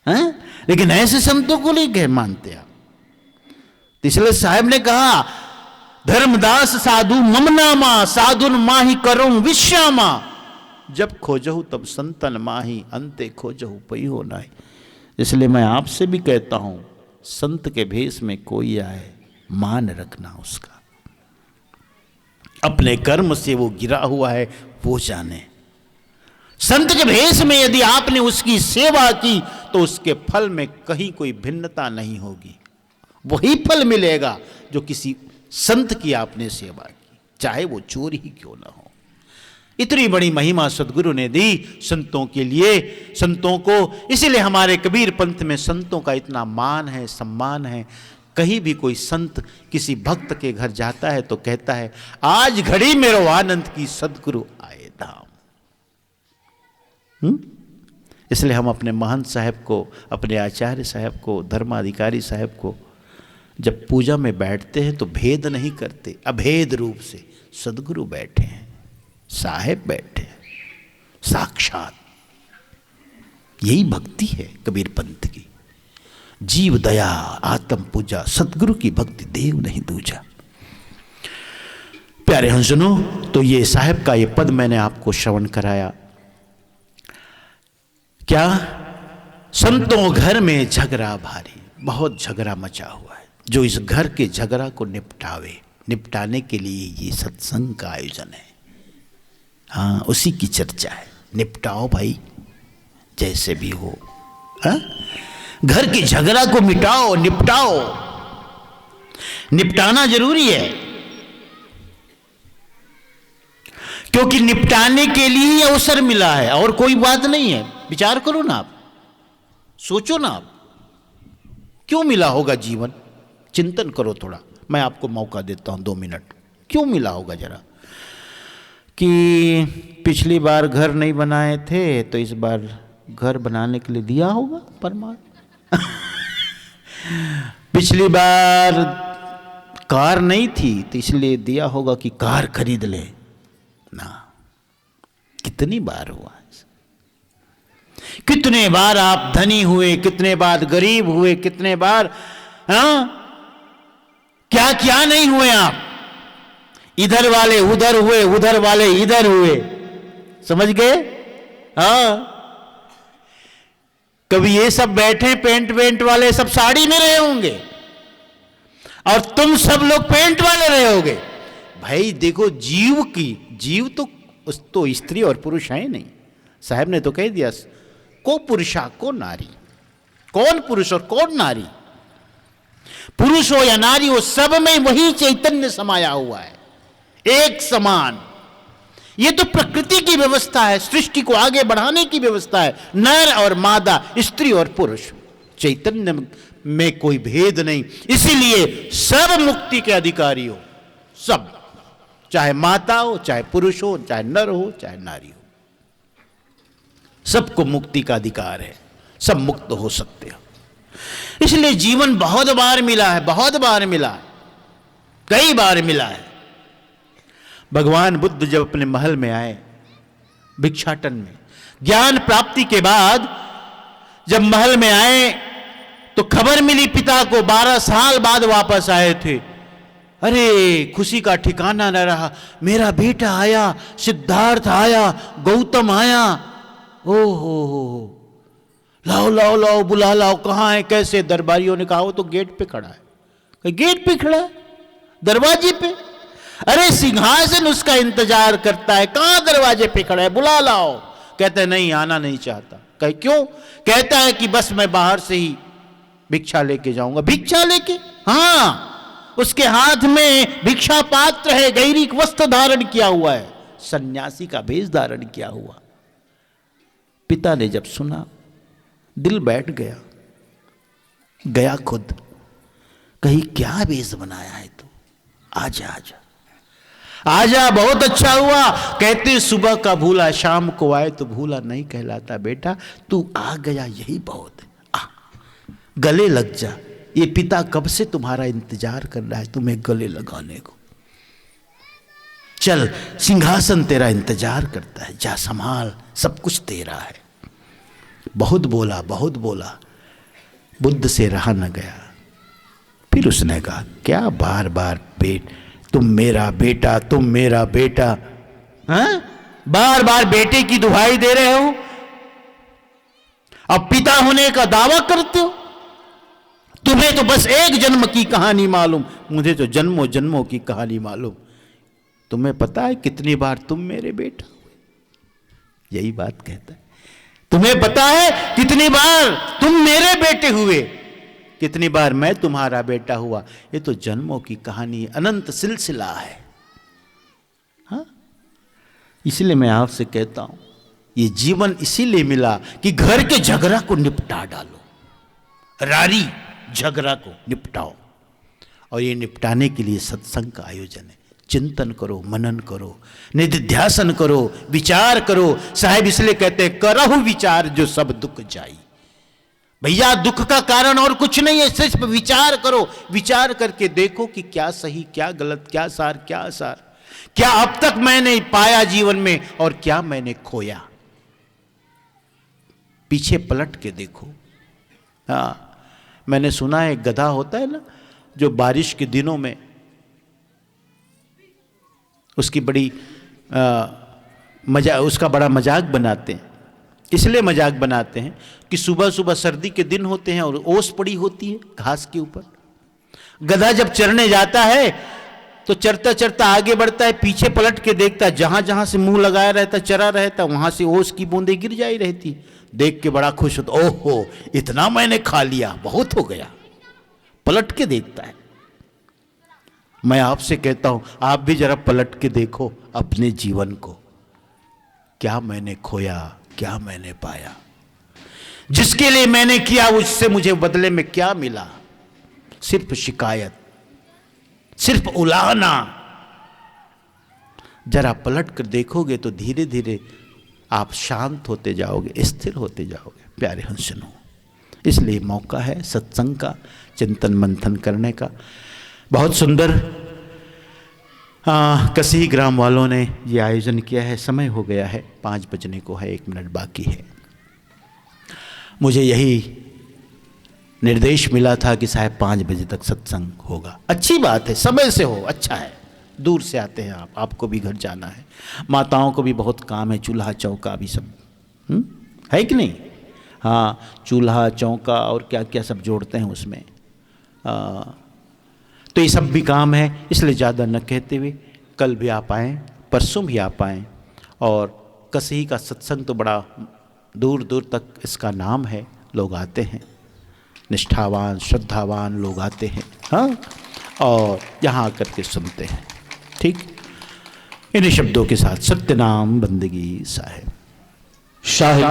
हैं, लेकिन ऐसे संतों को नहीं कह मानते आप। इसलिए साहब ने कहा, धर्मदास साधु मम नामा, साधुन माही करूं विश्यामा। जब खोजहु तब संतन माही, अंते खोजहु पई हो नाई। इसलिए मैं आपसे भी कहता हूं, संत के भेष में कोई आए, मान रखना उसका। अपने कर्म से वो गिरा हुआ है, वो जाने। संत के भेष में यदि आपने उसकी सेवा की तो उसके फल में कहीं कोई भिन्नता नहीं होगी। वही फल मिलेगा जो किसी संत की आपने सेवा की, चाहे वो चोर ही क्यों ना हो। इतनी बड़ी महिमा सदगुरु ने दी संतों के लिए, संतों को। इसीलिए हमारे कबीर पंथ में संतों का इतना मान है, सम्मान है। कहीं भी कोई संत किसी भक्त के घर जाता है तो कहता है, आज घड़ी मेरो आनंद की सदगुरु आए धाम। इसलिए हम अपने महंत साहब को, अपने आचार्य साहब को, धर्माधिकारी साहब को जब पूजा में बैठते हैं तो भेद नहीं करते, अभेद रूप से सदगुरु बैठे हैं, साहेब बैठे हैं, साक्षात। यही भक्ति है कबीर पंथ की। जीव दया आत्म पूजा, सदगुरु की भक्ति देव नहीं दूजा। प्यारे हंसनो, तो ये साहब का ये पद मैंने आपको श्रवण कराया। क्या संतों घर में झगड़ा भारी, बहुत झगड़ा मचा हुआ है। जो इस घर के झगड़ा को निपटावे, निपटाने के लिए ये सत्संग का आयोजन है। हाँ, उसी की चर्चा है। निपटाओ भाई, जैसे भी हो। हाँ, घर के झगड़ा को मिटाओ, निपटाओ। निपटाना जरूरी है, क्योंकि निपटाने के लिए ही अवसर मिला है, और कोई बात नहीं है। विचार करो ना आप, सोचो ना आप, क्यों मिला होगा जीवन? चिंतन करो थोड़ा। मैं आपको मौका देता हूं 2 मिनट। क्यों मिला होगा जरा? कि पिछली बार घर नहीं बनाए थे तो इस बार घर बनाने के लिए दिया होगा परमात्मा। पिछली बार कार नहीं थी तो इसलिए दिया होगा कि कार खरीद ले ना। कितनी बार हुआ? कितने बार आप धनी हुए, कितने बार गरीब हुए, कितने बार क्या क्या नहीं हुए आप। इधर वाले उधर हुए, उधर वाले इधर हुए, समझ गए? कभी ये सब बैठे पेंट वाले सब साड़ी में रहे होंगे और तुम सब लोग पेंट वाले रहे होगे। भाई देखो, जीव तो स्त्री और पुरुष है नहीं। साहब ने तो कह दिया, को पुरुषा को नारी। कौन पुरुष और कौन नारी? पुरुष हो या नारी हो, सब में वही चैतन्य समाया हुआ है, एक समान। ये तो प्रकृति की व्यवस्था है, सृष्टि को आगे बढ़ाने की व्यवस्था है। नर और मादा, स्त्री और पुरुष, चैतन्य में कोई भेद नहीं। इसीलिए सब मुक्ति के अधिकारी हो, सब, चाहे माता हो, चाहे पुरुष हो, चाहे नर हो, चाहे नारी हो, सबको मुक्ति का अधिकार है, सब मुक्त हो सकते हो। इसलिए जीवन बहुत बार मिला है, बहुत बार मिला है, कई बार मिला है। भगवान बुद्ध जब अपने महल में आए भिक्षाटन में, ज्ञान प्राप्ति के बाद जब महल में आए तो खबर मिली पिता को, 12 साल बाद वापस आए थे। अरे खुशी का ठिकाना न रहा, मेरा बेटा आया, सिद्धार्थ आया, गौतम आया। ओहो, लाओ लाओ लाओ, बुला लाओ, कहां है, कैसे? दरबारियों ने कहा वो तो गेट पे खड़ा है। गेट पे खड़ा है, दरवाजे पे? अरे सिंहासन उसका इंतजार करता है, कहां दरवाजे पे खड़ा है, बुला लाओ। कहते नहीं, आना नहीं चाहता। कहे क्यों? कहता है कि बस मैं बाहर से ही भिक्षा लेके जाऊंगा। भिक्षा लेके? हाँ, उसके हाथ में भिक्षा पात्र है, गैरिक वस्त्र धारण किया हुआ है, सन्यासी का भेष धारण किया हुआ। पिता ने जब सुना, दिल बैठ गया, गया खुद। कहीं क्या भेष बनाया है तू, आजा आजा आजा, बहुत अच्छा हुआ। कहते सुबह का भूला शाम को आए तो भूला नहीं कहलाता। बेटा तू आ गया, यही बहुत है, आ गले लग जा। ये पिता कब से तुम्हारा इंतजार कर रहा है तुम्हें गले लगाने को। चल, सिंहासन तेरा इंतजार करता है, जा संभाल, सब कुछ तेरा है। बहुत बोला, बहुत बोला, बुद्ध से रहा न गया। फिर उसने कहा, क्या बार बार तुम मेरा बेटा, तुम मेरा बेटा, हाँ? बार बार बेटे की दुहाई दे रहे हो, अब पिता होने का दावा करते हो। तुम्हें तो बस एक जन्म की कहानी मालूम, मुझे तो जन्मों जन्मों की कहानी मालूम। तुम्हें पता है कितनी बार तुम मेरे बेटा हुए? यही बात कहता है। तुम्हें पता है कितनी बार तुम मेरे बेटे हुए, कितनी बार मैं तुम्हारा बेटा हुआ? ये तो जन्मों की कहानी, अनंत सिलसिला है। हाँ, इसलिए मैं आपसे कहता हूं, ये जीवन इसीलिए मिला कि घर के झगड़ा को निपटा डालो, रारी झगड़ा को निपटाओ। और ये निपटाने के लिए सत्संग का आयोजन है। चिंतन करो, मनन करो, निधिध्यासन करो, विचार करो। साहब इसलिए कहते हैं, करहु विचार जो सब दुख जाई। भैया दुख का कारण और कुछ नहीं है, सिर्फ विचार करो। विचार करके देखो कि क्या सही, क्या गलत, क्या सार, क्या असार, क्या अब तक मैंने पाया जीवन में और क्या मैंने खोया। पीछे पलट के देखो। हाँ, मैंने सुना है, गधा होता है ना, जो बारिश के दिनों में उसकी बड़ी उसका बड़ा मजाक बनाते हैं। इसलिए मजाक बनाते हैं कि सुबह सुबह सर्दी के दिन होते हैं और ओस पड़ी होती है घास के ऊपर। गधा जब चरने जाता है तो चरता चरता आगे बढ़ता है, पीछे पलट के देखता है, जहां जहां से मुंह लगाया रहता, चरा रहता, वहां से ओस की बूंदें गिर जाई रहती। देख के बड़ा खुश होता, ओहो इतना मैंने खा लिया, बहुत हो गया। पलट के देखता है। मैं आपसे कहता हूं, आप भी जरा पलट के देखो अपने जीवन को। क्या मैंने खोया, क्या मैंने पाया? जिसके लिए मैंने किया उससे मुझे बदले में क्या मिला? सिर्फ शिकायत, सिर्फ उलाहना। जरा पलट कर देखोगे तो धीरे धीरे आप शांत होते जाओगे, स्थिर होते जाओगे। प्यारे हंसनो, इसलिए मौका है सत्संग का, चिंतन मंथन करने का। बहुत सुंदर कसी ग्राम वालों ने ये आयोजन किया है। समय हो गया है, 5 बजने को है, 1 मिनट बाकी है। मुझे यही निर्देश मिला था कि साहब 5 बजे तक सत्संग होगा। अच्छी बात है, समय से हो, अच्छा है। दूर से आते हैं आप, आपको भी घर जाना है, माताओं को भी बहुत काम है, चूल्हा चौका भी सब है कि नहीं? हाँ, चूल्हा चौका और क्या क्या सब जोड़ते हैं उसमें। तो ये सब भी काम है, इसलिए ज़्यादा न कहते हुए कल भी आप आएँ, परसों भी आप आएँ। और कसी का सत्संग तो बड़ा दूर दूर तक इसका नाम है, लोग आते हैं, निष्ठावान श्रद्धावान लोग आते हैं। हाँ, और यहाँ आकर के सुनते हैं। ठीक, इन्हीं शब्दों के साथ सत्यनाम बंदगी साहिब। शाहिद